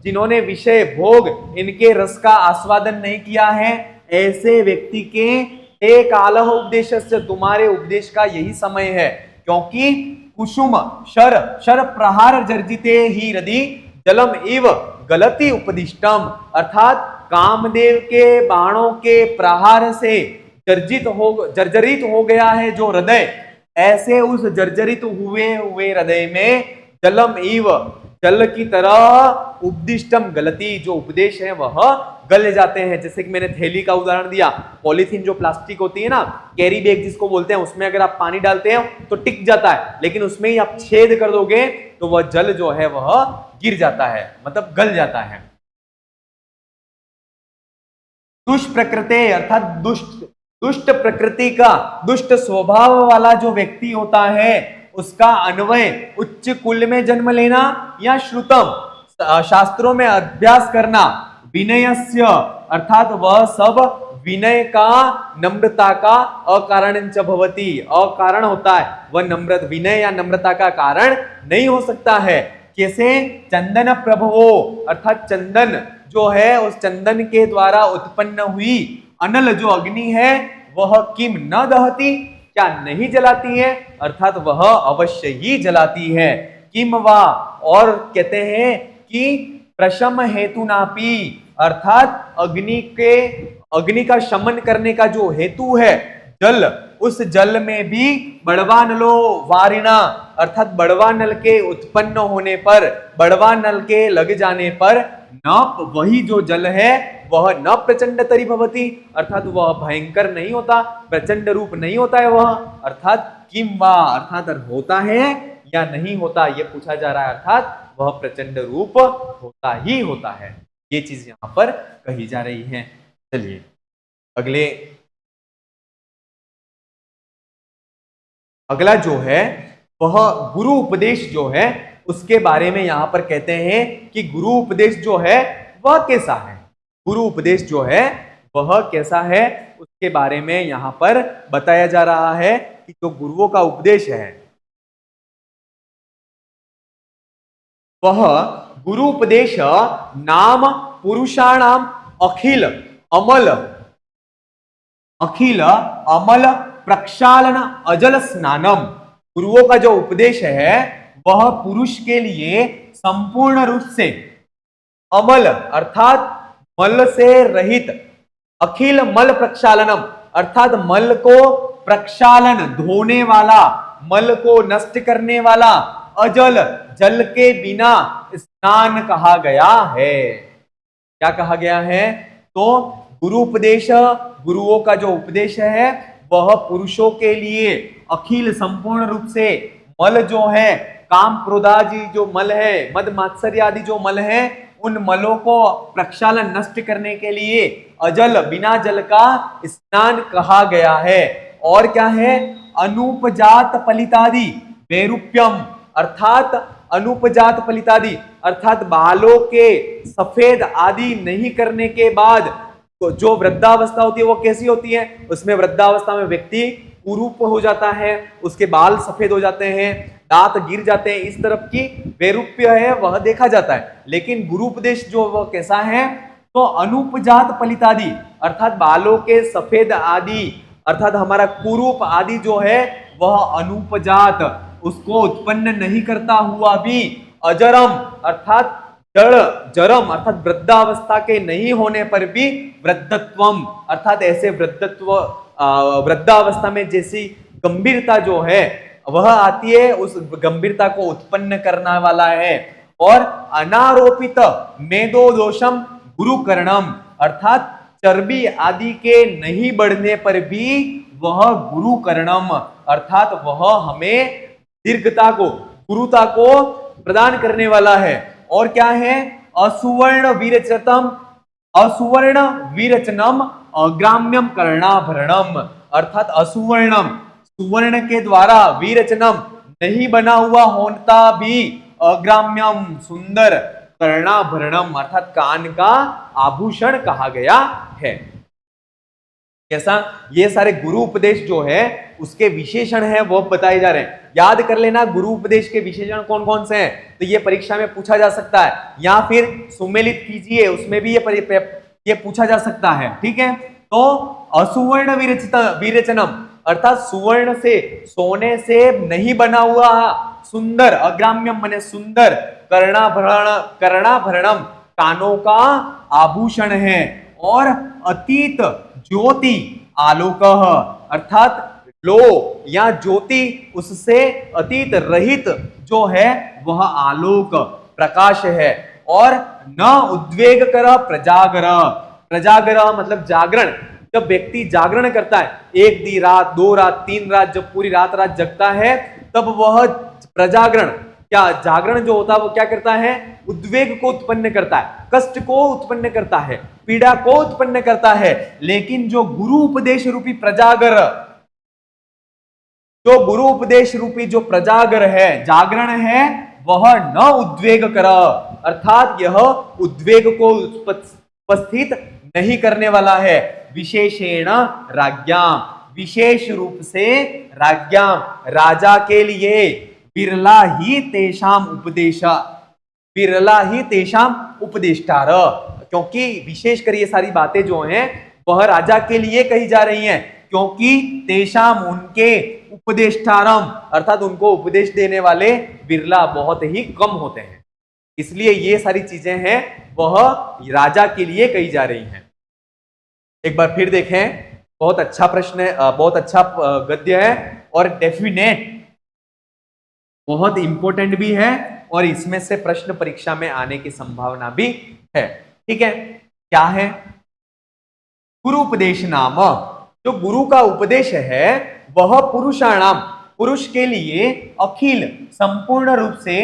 जिन्होंने विषय भोग इनके रस का आस्वादन नहीं किया है, ऐसे व्यक्ति के ते कालः उपदेशस्य तुम्हारे उपदेश का यही समय है, क्योंकि कुसुम शर प्रहार जर्जिते ही हृदि जलम इव गलती उपदिष्टम अर्थात कामदेव के बाणों के प्रहार से जर्जरित हो गया है जो हृदय, ऐसे उस जर्जरित हुए हृदय में जलम इव जल की तरह उपदिष्टम गलती जो उपदेश है वह गल जाते हैं। जैसे कि मैंने थैली का उदाहरण दिया, पॉलीथीन जो प्लास्टिक होती है ना, कैरी बैग जिसको बोलते हैं, उसमें अगर आप पानी डालते हैं तो टिक जाता है, लेकिन उसमें ही आप छेद कर दोगे तो वह जल जो है वह गिर जाता है, मतलब गल जाता है। दुष्प्रकृति अर्थात दुष्ट प्रकृति का, दुष्ट स्वभाव वाला जो व्यक्ति होता है उसका अन्वय उच्च कुल में जन्म लेना या श्रुतम शास्त्रों में अभ्यास करना, विनयस्य अर्थात वह सब विनय का, नम्रता का अकारण च भवति अकारण होता है, वह नम्र विनय या नम्रता का कारण नहीं हो सकता है। कैसे, चंदन प्रभवो अर्थात चंदन जो है उस चंदन के द्वारा उत्पन्न हुई अनल जो अग्नि है वह किम न दहती, क्या नहीं जलाती है, अर्थात वह अवश्य ही जलाती है। किम वा, और कहते हैं कि प्रशम हेतु नापी, अर्थात अग्नि का शमन करने का जो हेतु है जल, उस जल में भी बड़वा नलो वारिणा, अर्थात बड़वा नल के उत्पन्न होने पर, बड़वा नल के लग जाने पर न वही जो जल है वह न प्रचंड तरी भवती, अर्थात वह भयंकर नहीं होता, प्रचंड रूप नहीं होता है वह, अर्थात किम वा, अर्थात होता है या नहीं होता यह पूछा जा रहा है, अर्थात वह प्रचंड रूप होता ही होता है, ये चीज यहां पर कही जा रही है। चलिए अगला जो है वह गुरु उपदेश जो है उसके बारे में यहां पर कहते हैं कि गुरु उपदेश जो है वह कैसा है, गुरु उपदेश जो है वह कैसा है उसके बारे में यहां पर बताया जा रहा है कि जो गुरुओं का उपदेश है वह गुरु उपदेश नाम पुरुषाणाम अखिल अमल प्रक्षालन अजल स्नानम, गुरुओं का जो उपदेश है वह पुरुष के लिए संपूर्ण रूप से अमल अर्थात मल से रहित, अखिल मल प्रक्षालनम अर्थात मल को प्रक्षालन धोने वाला, मल को नष्ट करने वाला, अजल जल के बिना स्नान कहा गया है। क्या कहा गया है? तो गुरु उपदेश, गुरुओं का जो उपदेश है वह पुरुषों के लिए अखिल संपूर्ण रूप से मल जो है, काम क्रोधादि जो मल है, मद मात्सर्य आदि जो मल है, उन मलों को प्रक्षालन नष्ट करने के लिए अजल बिना जल का स्नान कहा गया है। और क्या है? अनुपजात पलितादि वैरूप्यम, अर्थात अनुपजात पलितादि अर्थात बालों के सफेद आदि नहीं करने के बाद तो जो वृद्धावस्था होती है वो कैसी होती है? उसमें वृद्धावस्था में व्यक्ति कुरूप हो जाता है, उसके बाल सफेद हो जाते हैं, दांत गिर जाते हैं, इस तरफ की वैरूप्य है वह देखा जाता है। लेकिन गुरु उपदेश जो वह कैसा है? तो अनुपजात पलितादि अर्थात बालों के सफेद आदि अर्थात हमारा कुरूप आदि जो है वह अनुपजात, उसको उत्पन्न नहीं करता हुआ भी अजरम अर्थात जरम अर्थात वृद्धावस्था के नहीं होने पर भी वृद्धत्वम अर्थात ऐसे वृद्धावस्था में जैसी गंभीरता जो है वह आती है, उस गंभीरता को उत्पन्न करने वाला है। और अनारोपित मेदो दोषम गुरुकर्णम अर्थात चर्बी आदि के नहीं बढ़ने पर भी वह गुरुकर्णम अर्थात वह हमें दीर्घता को, गुरुता को प्रदान करने वाला है। और क्या है? असुवर्ण विरचनम अग्राम्यम कर्णाभरणम अर्थात असुवर्णम, सुवर्ण के द्वारा विरचनम नहीं बना हुआ होता भी अग्राम्यम सुंदर, कर्णाभरणम अर्थात कान का आभूषण कहा गया है। कैसा? ये सारे गुरु उपदेश जो है उसके विशेषण है वो बताए जा रहे हैं। याद कर लेना गुरु उपदेश के विशेषण कौन कौन से हैं, तो ये परीक्षा में पूछा जा सकता है, या फिर सुमेलित कीजिए उसमें भी ये पूछा जा सकता है। ठीक है, तो असुवर्ण विरचनम अर्थात सुवर्ण से, सोने से नहीं बना हुआ सुंदर, अग्राम्यम माने सुंदर, कर्णाभरणम कानों का आभूषण है। और अतीत ज्योति आलोक अर्थात लो या ज्योति उससे अतीत रहित जो है वह आलोक प्रकाश है। और न उद्वेग कर प्रजागर, प्रजागर मतलब जागरण, जब व्यक्ति जागरण करता है, एक दी रात, दो रात, तीन रात, जब पूरी रात रात जगता है तब वह प्रजागरण, क्या जागरण जो होता है वो क्या करता है? उद्वेग को उत्पन्न करता है, कष्ट को उत्पन्न करता है, पीड़ा को उत्पन्न करता है। लेकिन जो गुरु उपदेश रूपी प्रजागर, जो गुरु उपदेश रूपी जो प्रजागर है, जागरण है, वह न उद्वेग कर अर्थात यह उद्वेग को उपस्थित नहीं करने वाला है। विशेषेण राज्ञाम, विशेष रूप से राज्ञाम राजा के लिए, बिरला ही तेषाम उपदेशा, बिरला ही तेषाम उपदेष्टार, क्योंकि विशेष कर ये सारी बातें जो हैं वह राजा के लिए कही जा रही हैं, क्योंकि तेषाम उनके उपदेष्टारम अर्थात उनको उपदेश देने वाले बिरला बहुत ही कम होते हैं, इसलिए ये सारी चीजें हैं वह राजा के लिए कही जा रही हैं। एक बार फिर देखें, बहुत अच्छा प्रश्न है, बहुत अच्छा गद्य है और डेफिनेट बहुत इंपॉर्टेंट भी है और इसमें से प्रश्न परीक्षा में आने की संभावना भी है। ठीक है, क्या है? गुरु उपदेश नाम, जो गुरु का उपदेश है वह पुरुषाणाम पुरुष के लिए अखिल संपूर्ण रूप से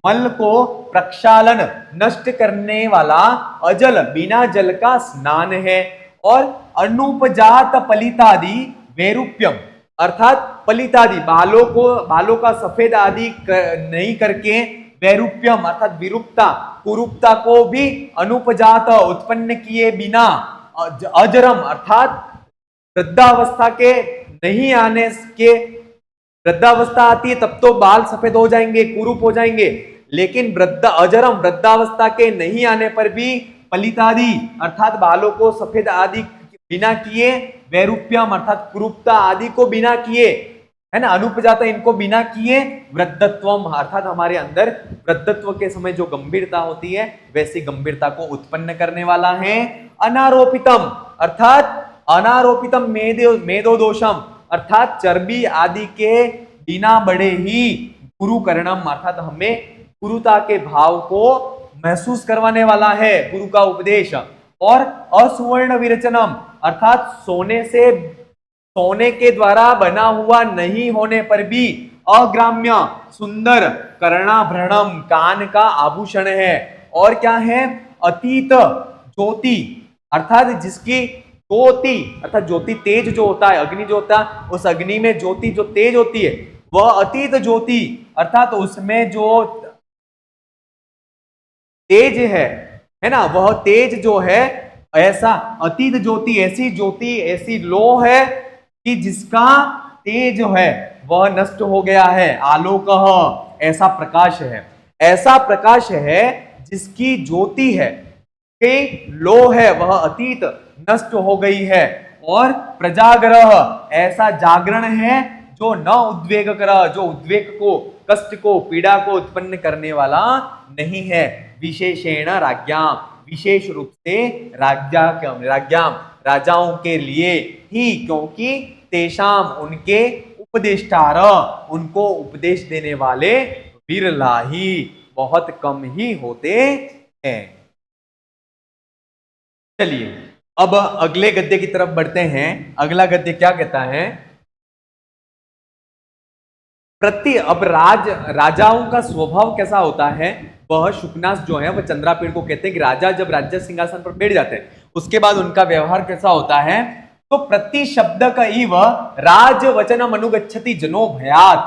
मल को प्रक्षालन नष्ट करने वाला अजल बिना जल का स्नान है, और अनुपजात पलितादि वैरूप्यम अर्थात पलितादि बालों का सफेद आदि नहीं करके वैरूप्यम अर्थात विरूपता कुरूपता को भी अनुपजात उत्पन्न किए बिना अजरम अर्थात वृद्धावस्था के नहीं आने के, वृद्धावस्था आती है तब तो बाल सफेद हो जाएंगे कुरूप हो जाएंगे, लेकिन अजरम वृद्धावस्था के नहीं आने पर भी पलितादि अर्थात बालों को सफेद आदि बिना किए, वैरूप्यम अर्थात कुरूपता आदि को बिना किए, है ना, अनुपजाता इनको बिना किए, वृद्धत्वम अर्थात हमारे अंदर वृद्धत्व के समय जो गंभीरता होती है वैसी गंभीरता को उत्पन्न करने वाला है। अनारोपितम अर्थात अनारोपितम मेदो दोषम अर्थात चर्बी आदि के बिना बड़े ही गुरु करणम अर्थात हमें गुरुता के भाव को महसूस करवाने वाला है गुरु का उपदेश। और असुवर्ण विरचनम अर्थात सोने के द्वारा बना हुआ नहीं होने पर भी अग्राम्य सुंदर कर्णाभरणम कान का आभूषण है। और क्या है? अतीत ज्योति अर्थात जिसकी ज्योति अर्थात ज्योति तेज जो होता है, अग्नि जो होता है, उस अग्नि में ज्योति जो तेज होती है वह अतीत ज्योति अर्थात उसमें जो तेज है ना, वह तेज जो है ऐसा अतीत ज्योति ऐसी लो है कि जिसका तेज जो है वह नष्ट हो गया है। आलोक ऐसा प्रकाश है जिसकी ज्योति है कि लो है वह अतीत नष्ट हो गई है। और प्रजाग्रह ऐसा जागरण है जो न उद्वेग कर, जो उद्वेग को कष्ट को पीड़ा को उत्पन्न करने वाला नहीं है। विशेषेण राज्ञाम विशेष रूप से राज्ञाम राजाओं के लिए ही, क्योंकि तेषाम उनके उपदेष्टार उनको उपदेश देने वाले विरला ही बहुत कम ही होते हैं। चलिए अब अगले गद्य की तरफ बढ़ते हैं। अगला गद्य क्या कहता है? अब राजाओं का स्वभाव कैसा होता है? वह शुकनास जो है वह चंद्रापीड़ को कहते हैं कि राजा जब राज्य सिंहासन पर बैठ जाते हैं उसके बाद उनका व्यवहार कैसा होता है? तो प्रति शब्द का इव राज वचनम अनुगच्छति जनो भयात,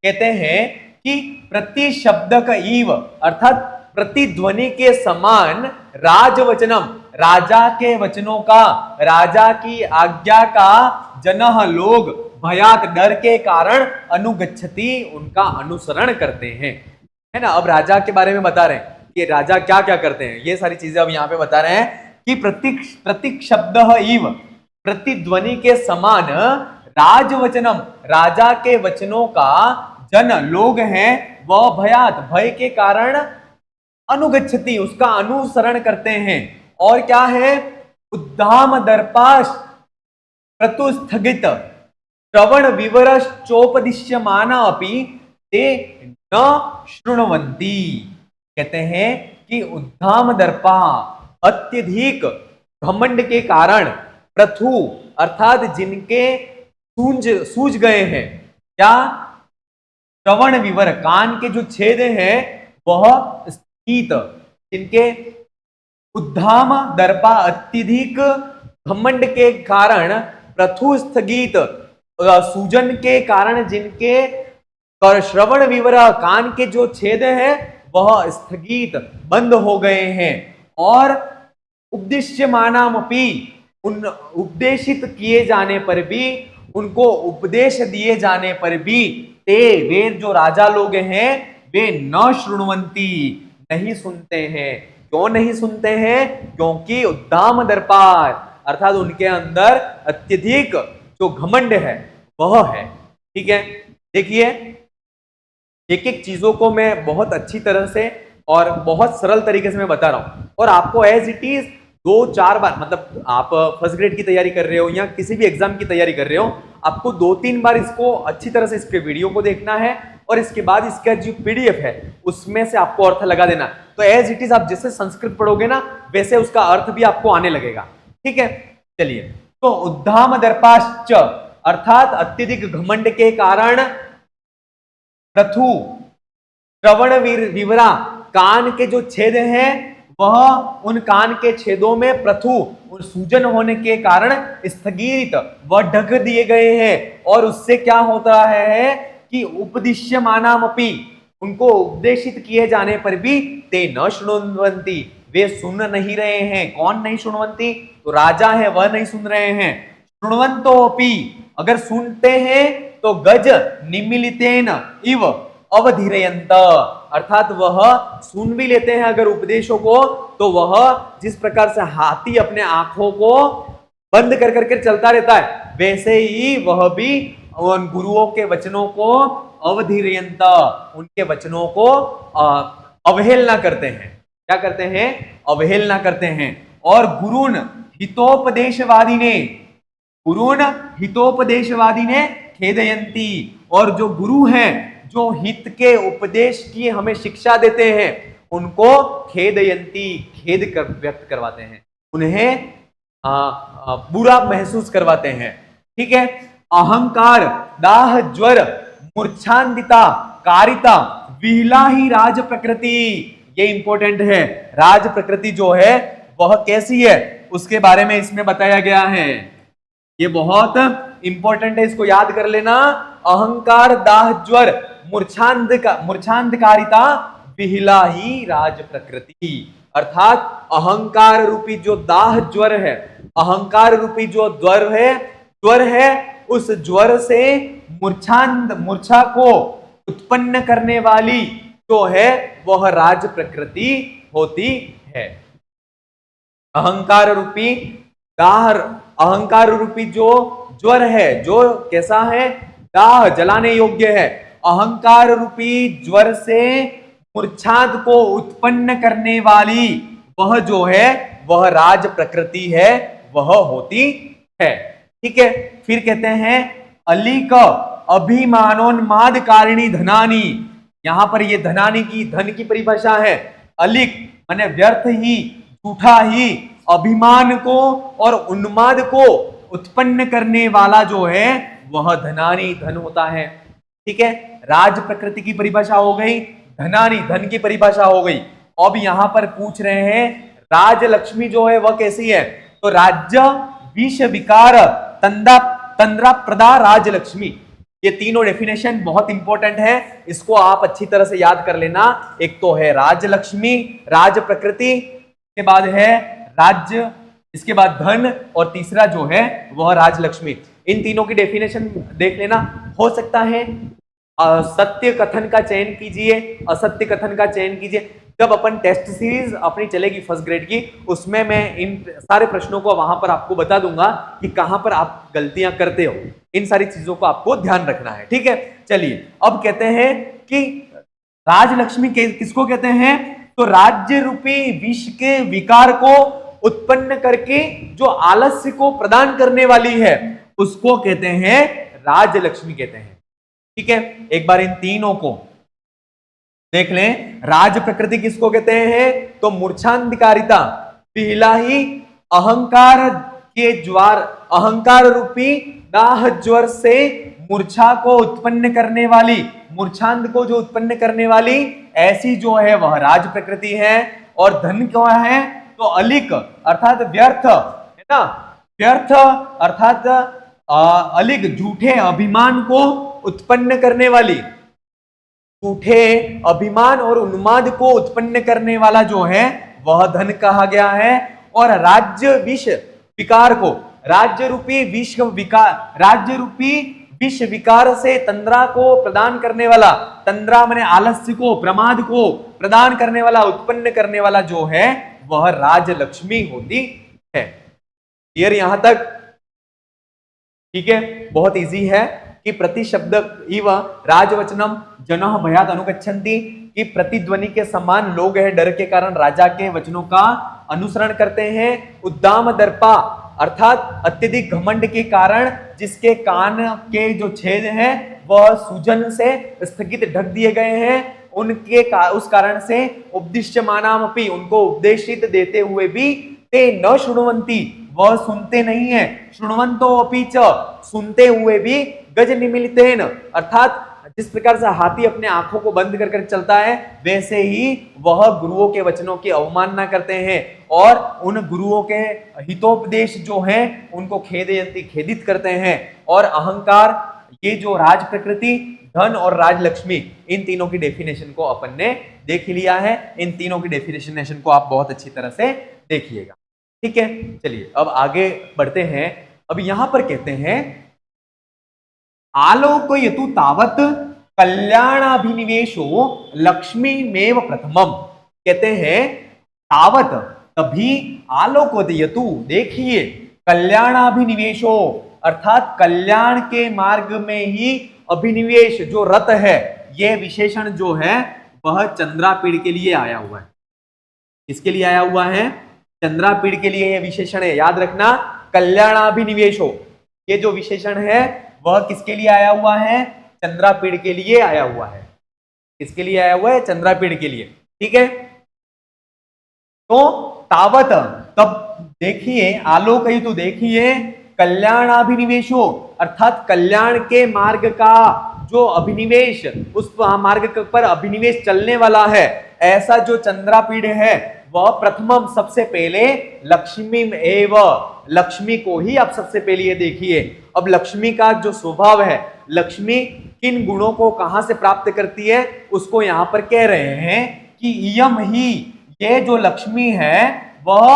कहते हैं कि प्रति शब्द का इव अर्थात प्रतिध्वनि के समान राजवचनम राजा के वचनों का, राजा की आज्ञा का जनह लोग भयात डर के कारण अनुगच्छति उनका अनुसरण करते हैं, है ना। अब राजा के बारे में बता रहे हैं कि राजा क्या क्या करते हैं, ये सारी चीजें अब यहाँ पे बता रहे हैं कि प्रतीक शब्द इव प्रतिध्वनि के समान राजवचनम राजा के वचनों का जन लोग हैं वह भयात भय के कारण अनुगच्छति उसका अनुसरण करते हैं। और क्या है? उद्धाम दर्पाश प्रतुस्थगित श्रवण विवरश्चोपदिश्यमाना अपि ते न शृण्वन्ति, कहते हैं कि उद्धाम दर्पा अत्यधिक घमंड के कारण प्रथु अर्थात जिनके सूझ गए हैं, क्या? श्रवण विवर कान के जो छेद हैं वह स्थित, जिनके उद्धाम दर्पा अत्यधिक घमंड के कारण प्रथु स्थगित सूजन के कारण जिनके श्रवण विवर कान के जो छेद हैं वह स्थगित बंद हो गए हैं। और उपदिश्यमानामपि उन उपदेशित किए जाने पर भी, उनको उपदेश दिए जाने पर भी ते वे जो राजा लोग हैं वे न शृण्वन्ति नहीं सुनते हैं। क्यों नहीं सुनते हैं? क्योंकि उद्दाम दर्पार अर्थात उनके अंदर अत्यधिक जो घमंड है वह है। ठीक है, देखिए एक एक चीजों को मैं बहुत अच्छी तरह से और बहुत सरल तरीके से मैं बता रहा हूं और आपको एज इट इज 2-4 बार, मतलब आप फर्स्ट ग्रेड की तैयारी कर रहे हो या किसी भी एग्जाम की तैयारी कर रहे हो, आपको 2-3 बार इसको अच्छी तरह से इसके वीडियो को देखना है और इसके बाद इसका जो पीडीएफ है उसमें से आपको अर्थ लगा देना। तो एज इट इज आप जैसे संस्कृत पढ़ोगे ना वैसे उसका अर्थ भी आपको आने लगेगा। ठीक है, चलिए, तो उद्धाम दर्पाश्च अर्थात अत्यधिक घमंड के कारण प्रथु श्रवण विवरा कान के जो छेद हैं वह उन कान के छेदों में प्रथु सूजन होने के कारण स्थगित व ढक दिए गए हैं और उससे क्या होता है कि उपदिश्यमानामपि उनको उपदेशित किए जाने पर भी ते न शृण्वन्ति वे सुन नहीं रहे हैं। कौन नहीं शृण्वन्ति? तो राजा है वह नहीं सुन रहे हैं। शृण्वन्तोऽपि अगर सुनते हैं तो गज निमीलितेन इव अवधीरयन्त अर्थात वह सुन भी लेते हैं अगर उपदेशों को तो वह जिस प्रकार से हाथी अपने आंखों को बंद कर करके चलता रहता है वैसे ही वह भी उन गुरुओं के वचनों को अवधीरयन्त उनके वचनों को अवहेलना करते हैं। क्या करते हैं? अवहेलना करते हैं। और गुरुन हितोपदेशवादी ने खेदयंती और जो गुरु हैं जो हित के उपदेश की हमें शिक्षा देते हैं उनको खेदयंती खेद व्यक्त करवाते हैं, उन्हें बुरा महसूस करवाते हैं। ठीक है, अहंकार दाह ज्वर मूर्छान्विता कारिता विहला ही राज प्रकृति, ये इंपॉर्टेंट है। राज प्रकृति जो है वह कैसी है उसके बारे में इसमें बताया गया है, ये बहुत इंपॉर्टेंट है, इसको याद कर लेना। अहंकार दाह ज्वर मूर्छांधकारिता विहिला ही राज प्रकृति अर्थात अहंकार रूपी जो दाह ज्वर है, अहंकार रूपी जो ज्वर है उस ज्वर से मूर्छा को उत्पन्न करने वाली जो है वह राज प्रकृति होती है। अहंकार रूपी दाह, अहंकार रूपी जो ज्वर है, जो कैसा है? दाह, जलाने योग्य है। अहंकार रूपी ज्वर से मूर्छाद को उत्पन्न करने वाली वह जो है वह राज प्रकृति है, वह होती है। ठीक है, फिर कहते हैं अलिक अभिमानोन्माद कारिणी धनानी, यहां पर ये धनानी की धन की परिभाषा है। अलिक माने व्यर्थ ही, झूठा ही, अभिमान को और उन्माद को उत्पन्न करने वाला जो है वह धनानी धन होता है। ठीक है, राज प्रकृति की परिभाषा हो गई, धनानी धन की परिभाषा हो गई। अब यहां पर पूछ रहे हैं राज लक्ष्मी जो है वह कैसी है? तो राज्य विष विकार तंद्रा प्रदा राज लक्ष्मी, ये तीनों डेफिनेशन बहुत इंपॉर्टेंट है, इसको आप अच्छी तरह से याद कर लेना। एक तो है राज लक्ष्मी, राज प्रकृति, इसके बाद है राज्य, इसके बाद धन और तीसरा जो है वह राजलक्ष्मी। इन तीनों की डेफिनेशन देख लेना। हो सकता है सत्य कथन का चयन कीजिए, असत्य कथन का चयन कीजिए। जब अपन टेस्ट सीरीज अपनी चलेगी फर्स्ट ग्रेड की उसमें मैं इन सारे प्रश्नों को वहां पर आपको बता दूंगा कि कहां पर आप गलतियां करते हो, इन सारी चीजों को आपको ध्यान रखना है। ठीक है, चलिए अब कहते हैं कि राजलक्ष्मी किसको कहते हैं? तो राज्य रूपी विष के विकार को उत्पन्न करके जो आलस्य को प्रदान करने वाली है उसको कहते हैं राजलक्ष्मी कहते हैं। ठीक है, एक बार इन तीनों को देख लें। राज प्रकृति किसको कहते हैं? तो मूर्छांधकारिता, पहला ही अहंकार के ज्वार, अहंकार रूपी दाह ज्वर से मूर्छा को उत्पन्न करने वाली, मूर्छांध को जो उत्पन्न करने वाली ऐसी जो है वह राज प्रकृति है। और धन क्या है? तो अलिक अर्थात व्यर्थ है ना, व्यर्थ अर्थात अलिक झूठे अभिमान को उत्पन्न करने वाली, झूठे अभिमान और उन्माद को उत्पन्न करने वाला जो है वह धन कहा गया है। और राज्य विष विकार को, राज्य रूपी विष विकार, राज्य रूपी विष विकार से तंद्रा को प्रदान करने वाला, तंद्रा माने आलस्य को, प्रमाद को प्रदान करने वाला, उत्पन्न करने वाला जो है वह राजलक्ष्मी होती है। क्लियर यहां तक? ठीक है, बहुत इजी है कि प्रतिशब्द इव राजवचनम जनः भयात अनुगच्छन्ति, कि प्रतिध्वनि के समान लोग हैं डर के कारण राजा के वचनों का अनुसरण करते हैं। उद्दाम दर्पा अर्थात अत्यधिक घमंड के कारण जिसके कान के जो छेद हैं वह सूजन से स्थगित ढक दिए गए हैं, उस कारण से उपदिश्यमानामपि उनको उपदेशित देते हुए भी ते न शृण्वन्ति वह सुनते नहीं है। शृण्वन्तो अपि च सुनते हुए भी गज निमीलितेन अर्थात जिस प्रकार से हाथी अपने आंखों को बंद कर चलता है वैसे ही वह गुरुओं के वचनों की अवमानना करते हैं और उन गुरुओं के हितोपदेश जो हैं उनको खेदित करते हैं। और अहंकार, ये जो राज प्रकृति, धन और राजलक्ष्मी, इन तीनों की डेफिनेशन को अपन ने देख लिया है। इन तीनों की डेफिनेशन को आप बहुत अच्छी तरह से देखिएगा। ठीक है, चलिए अब आगे बढ़ते हैं। अब यहां पर कहते हैं आलोकयतु तावत कल्याणाभिनिवेशो लक्ष्मी मेव प्रथमम। कहते हैं तावत तभी, आलोकयतु देखिए, कल्याणाभिनिवेशो अर्थात कल्याण के मार्ग में ही अभिनिवेश जो रत है, यह विशेषण जो है वह चंद्रापीड़ के लिए आया हुआ है। किसके लिए आया हुआ है? चंद्रापीड़ के लिए यह विशेषण है, याद रखना। कल्याणाभिनिवेशो, ये जो विशेषण है वह किसके लिए आया हुआ है? चंद्रापीड़ के लिए आया हुआ है। किसके लिए आया हुआ है? चंद्रापीड़ के लिए। ठीक है, तो तावत तब देखिए, आलोकयतु देखिए, कल्याणाभिनिवेशो अर्थात कल्याण के मार्ग का जो अभिनिवेश, उस मार्ग पर अभिनिवेश चलने वाला है, ऐसा जो चंद्रापीड़ है वह प्रथमम सबसे पहले लक्ष्मी एव, लक्ष्मी को ही आप सबसे पहले ये देखिए। अब लक्ष्मी का जो स्वभाव है, लक्ष्मी किन गुणों को कहां से प्राप्त करती है उसको यहां पर कह रहे हैं कि इयम ही, ये जो लक्ष्मी है वह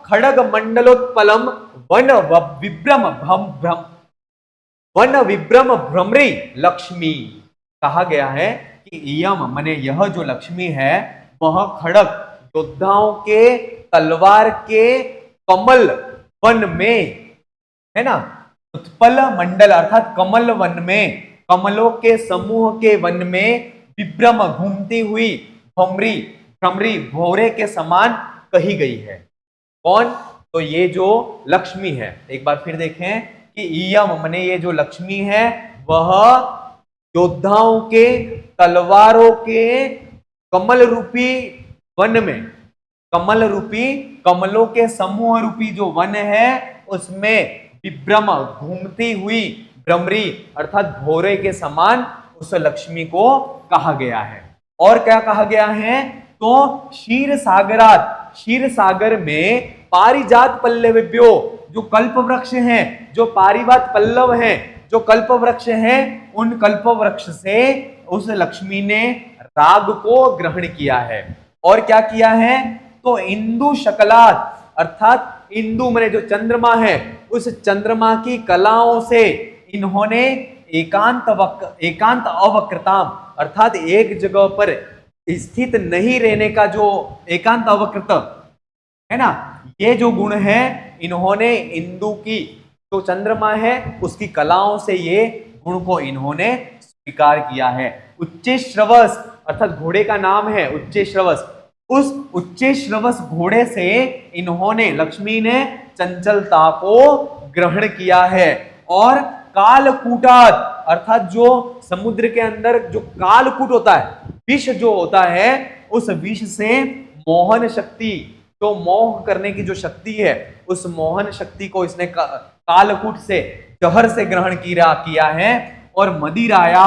खड़ग मंडलोत्पलम वन विभ्रम भ्रमरी लक्ष्मी। कहा गया है कि इयम माने यह जो लक्ष्मी है वह खड़ग योद्धाओं के तलवार के कमल वन में, है ना, उत्पल मंडल अर्थात कमल वन में, कमलों के समूह के वन में विभ्रम घूमती हुई भ्रमरी भौरे के समान कही गई है। कौन? तो ये जो लक्ष्मी है। एक बार फिर देखें कि इयम माने ये जो लक्ष्मी है वह योद्धाओं के तलवारों के कमल रूपी वन में, कमल रूपी, कमलों के समूह रूपी जो वन है उसमें विभ्रम घूमती हुई भ्रमरी अर्थात भौरे के समान उस लक्ष्मी को कहा गया है। और क्या कहा गया है? तो क्षीर सागरात, क्षीर सागर में पारिजात पल्लवेभ्यो, जो कल्प वृक्ष हैं, जो पारिजात पल्लव हैं, जो कल्प वृक्ष हैं, उन कल्प वृक्ष से उस लक्ष्मी ने राग को ग्रहण किया है। और क्या किया है? तो इंदु शकलात अर्थात इंदु माने जो चंद्रमा है, उस चंद्रमा की कलाओं से इन्होंने एकांत अवक्रताम अर्थात एक जगह पर स्थित नहीं रहने का जो एकांत अवकृत है ना, ये जो गुण है इन्होंने इंदु की जो चंद्रमा है उसकी कलाओं से ये गुण को इन्होंने स्वीकार किया है। उच्चैश्रवस अर्थात घोड़े का नाम है उच्चैश्रवस, उस उच्चैश्रवस घोड़े से इन्होंने, लक्ष्मी ने चंचलता को ग्रहण किया है। और कालकूटात अर्थात जो समुद्र के अंदर जो कालकूट होता है, विष जो होता है, उस विष से मोहन शक्ति, जो मोह करने की जो शक्ति है, उस मोहन शक्ति को इसने कालकूट से, जहर से ग्रहण किया है। और मदिराया,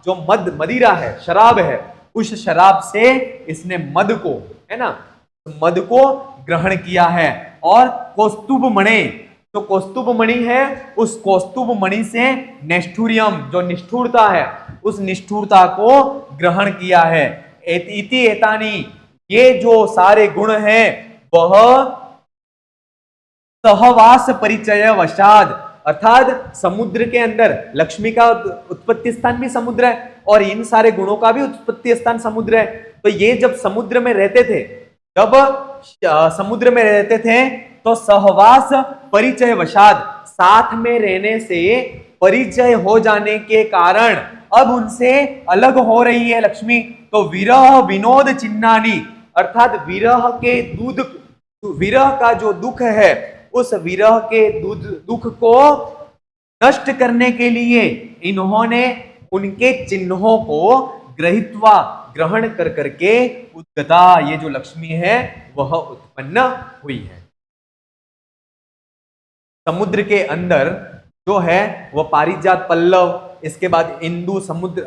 जो मदिरा है, शराब है, उस शराब से इसने मद को, है ना, मद को ग्रहण किया है। और कौस्तुभ मणि, जो कौस्तुभ मणि है, उस कौस्तुभ मणि से नेष्ठुरियम, जो निष्ठुरता है, उस निष्ठुरता को ग्रहण किया है। इति एतानी, ये जो सारे गुण हैं वह सहवास परिचय वशाद अर्थात समुद्र के अंदर, लक्ष्मी का उत्पत्ति स्थान भी समुद्र है और इन सारे गुणों का भी उत्पत्ति स्थान समुद्र है। तो ये जब समुद्र में रहते थे, जब समुद्र में रहते थे तो सहवास परिचय वशाद, साथ में रहने से परिचय हो जाने के कारण अब उनसे अलग हो रही है लक्ष्मी। तो विरह विनोद चिन्नानी, अर्थात विरह का जो दुख है, उस विरह के दुख को नष्ट करने के लिए इन्होंने उनके चिन्हों को ग्रहित्वा ग्रहण कर करके उद्गता, ये जो लक्ष्मी है वह उत्पन्न हुई है। समुद्र के अंदर जो है वह पारिजात पल्लव, इसके बाद इंदु समुद्र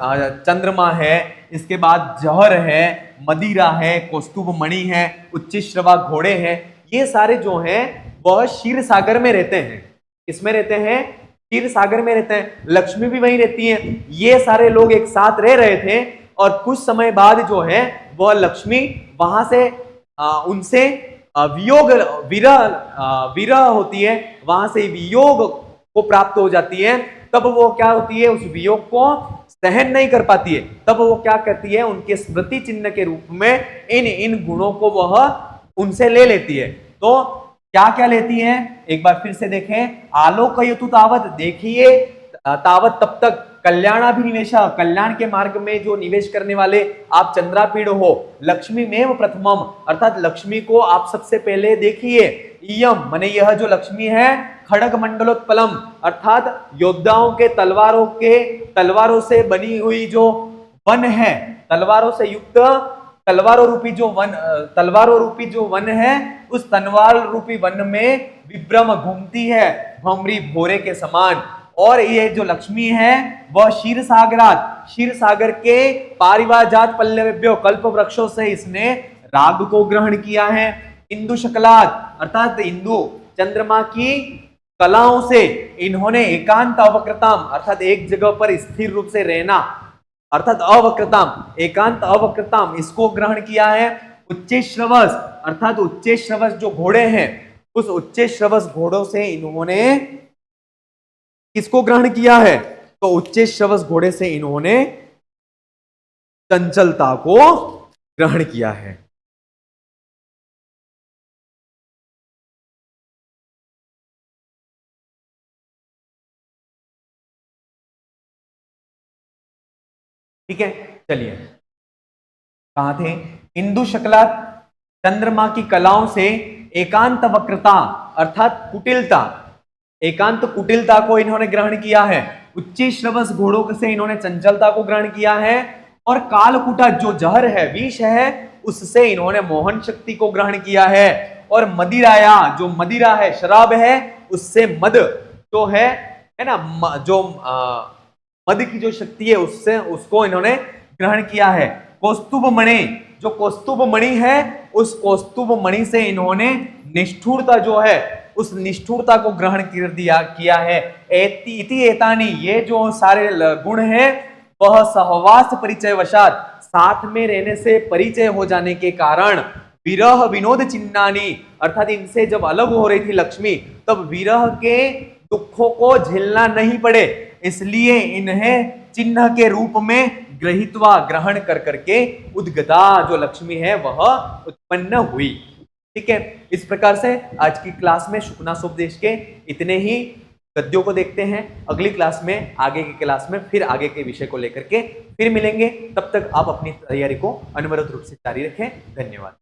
चंद्रमा है, इसके बाद जहर है, मदिरा है, कौस्तुभ मणि है, उच्चश्रवा घोड़े हैं, ये सारे जो हैं वह क्षीर सागर में रहते हैं। किसमें रहते हैं? क्षीर सागर में रहते हैं। लक्ष्मी भी वहीं रहती है। ये सारे लोग एक साथ रह रहे थे और कुछ समय बाद जो है वह लक्ष्मी वहां से उनसे वियोग विरह होती है, वहां से वियोग को प्राप्त हो जाती है। तब वो क्या होती है, उस वियोग को सहन नहीं कर पाती है। तब वो क्या करती है, उनके स्मृति चिन्ह के रूप में इन गुणों को वह उनसे ले लेती है। तो क्या क्या लेती है, एक बार फिर से देखें। आलोकयतु तावत, देखिए तावत तब तक, कल्याणाभिनिवेशा, कल्याण के मार्ग में जो निवेश करने वाले आप चंद्रापीड़ हो, लक्ष्मी में प्रथमम, अर्थात लक्ष्मी को आप सबसे पहले देखिए। इयम माने यह जो लक्ष्मी है, खड़ग मंडलोत्पलम, अर्थात योद्धाओं के तलवारों से बनी हुई जो वन है, तलवारों से युक्त तलवारों रूपी जो वन है, उस तलवार रूपी वन में विभ्रम घूमती है भमरी भोरे के समान। और ये जो लक्ष्मी है वह क्षीर सागर के पारिवाजात पल्लवेभ्यो, कल्प वृक्षों से इसने राग को ग्रहण किया है। इंदु शकलात, अर्थात इंदु चंद्रमा की कलाओं से इन्होंने एकांत अवक्रताम, अर्थात एक जगह पर स्थिर रूप से रहना, अर्थात अवक्रताम, एकांत अवक्रताम, इसको ग्रहण किया है। उच्चेश्रवस, अर्थात उच्चेश्रवस जो घोड़े हैं, उस उच्चेश्रवस घोड़ों से इन्होंने किसको ग्रहण किया है, तो उच्चेश्रवस घोड़े से इन्होंने चंचलता को ग्रहण किया है। ठीक है, चलिए कहां थे? इंदु शकला चंद्रमा की कलाओं से एकांत वक्रता, अर्थात कुटिलता, एकांत कुटिलता को इन्होंने ग्रहण किया है। उच्चेश्रवस घोड़ों से इन्होंने चंचलता को ग्रहण किया है। और कालकुटा जो जहर है, विष है, उससे इन्होंने मोहन शक्ति को ग्रहण किया है। और मदिराया, जो मदिरा है, शराब है, उससे मद जो है ना, जो मद की जो शक्ति है, उससे उसको इन्होंने ग्रहण किया है। कौस्तुभ मणि, जो कौस्तुभ मणि है, उस कौस्तुभ मणि से इन्होंने निष्ठुरता जो है, उस निष्ठुरता को ग्रहण किया है। इति एतानी, ये जो सारे गुण हैं वह सहवास परिचय वशात, साथ में रहने से परिचय हो जाने के कारण विरह विनोद चिन्नानी, अर्थात इनसे जब अलग हो रही थी लक्ष्मी, तब विरह के दुखों को झेलना नहीं पड़े, इसलिए इन्हें चिन्ह के रूप में ग्रहित्वा ग्रहण कर करके उद्गता जो लक्ष्मी है वह उत्पन्न हुई। ठीक है, इस प्रकार से आज की क्लास में शुकनासोपदेश के इतने ही गद्यों को देखते हैं। अगली क्लास में, आगे की क्लास में फिर आगे के विषय को लेकर के फिर मिलेंगे। तब तक आप अपनी तैयारी को अनवरत रूप से जारी रखें। धन्यवाद।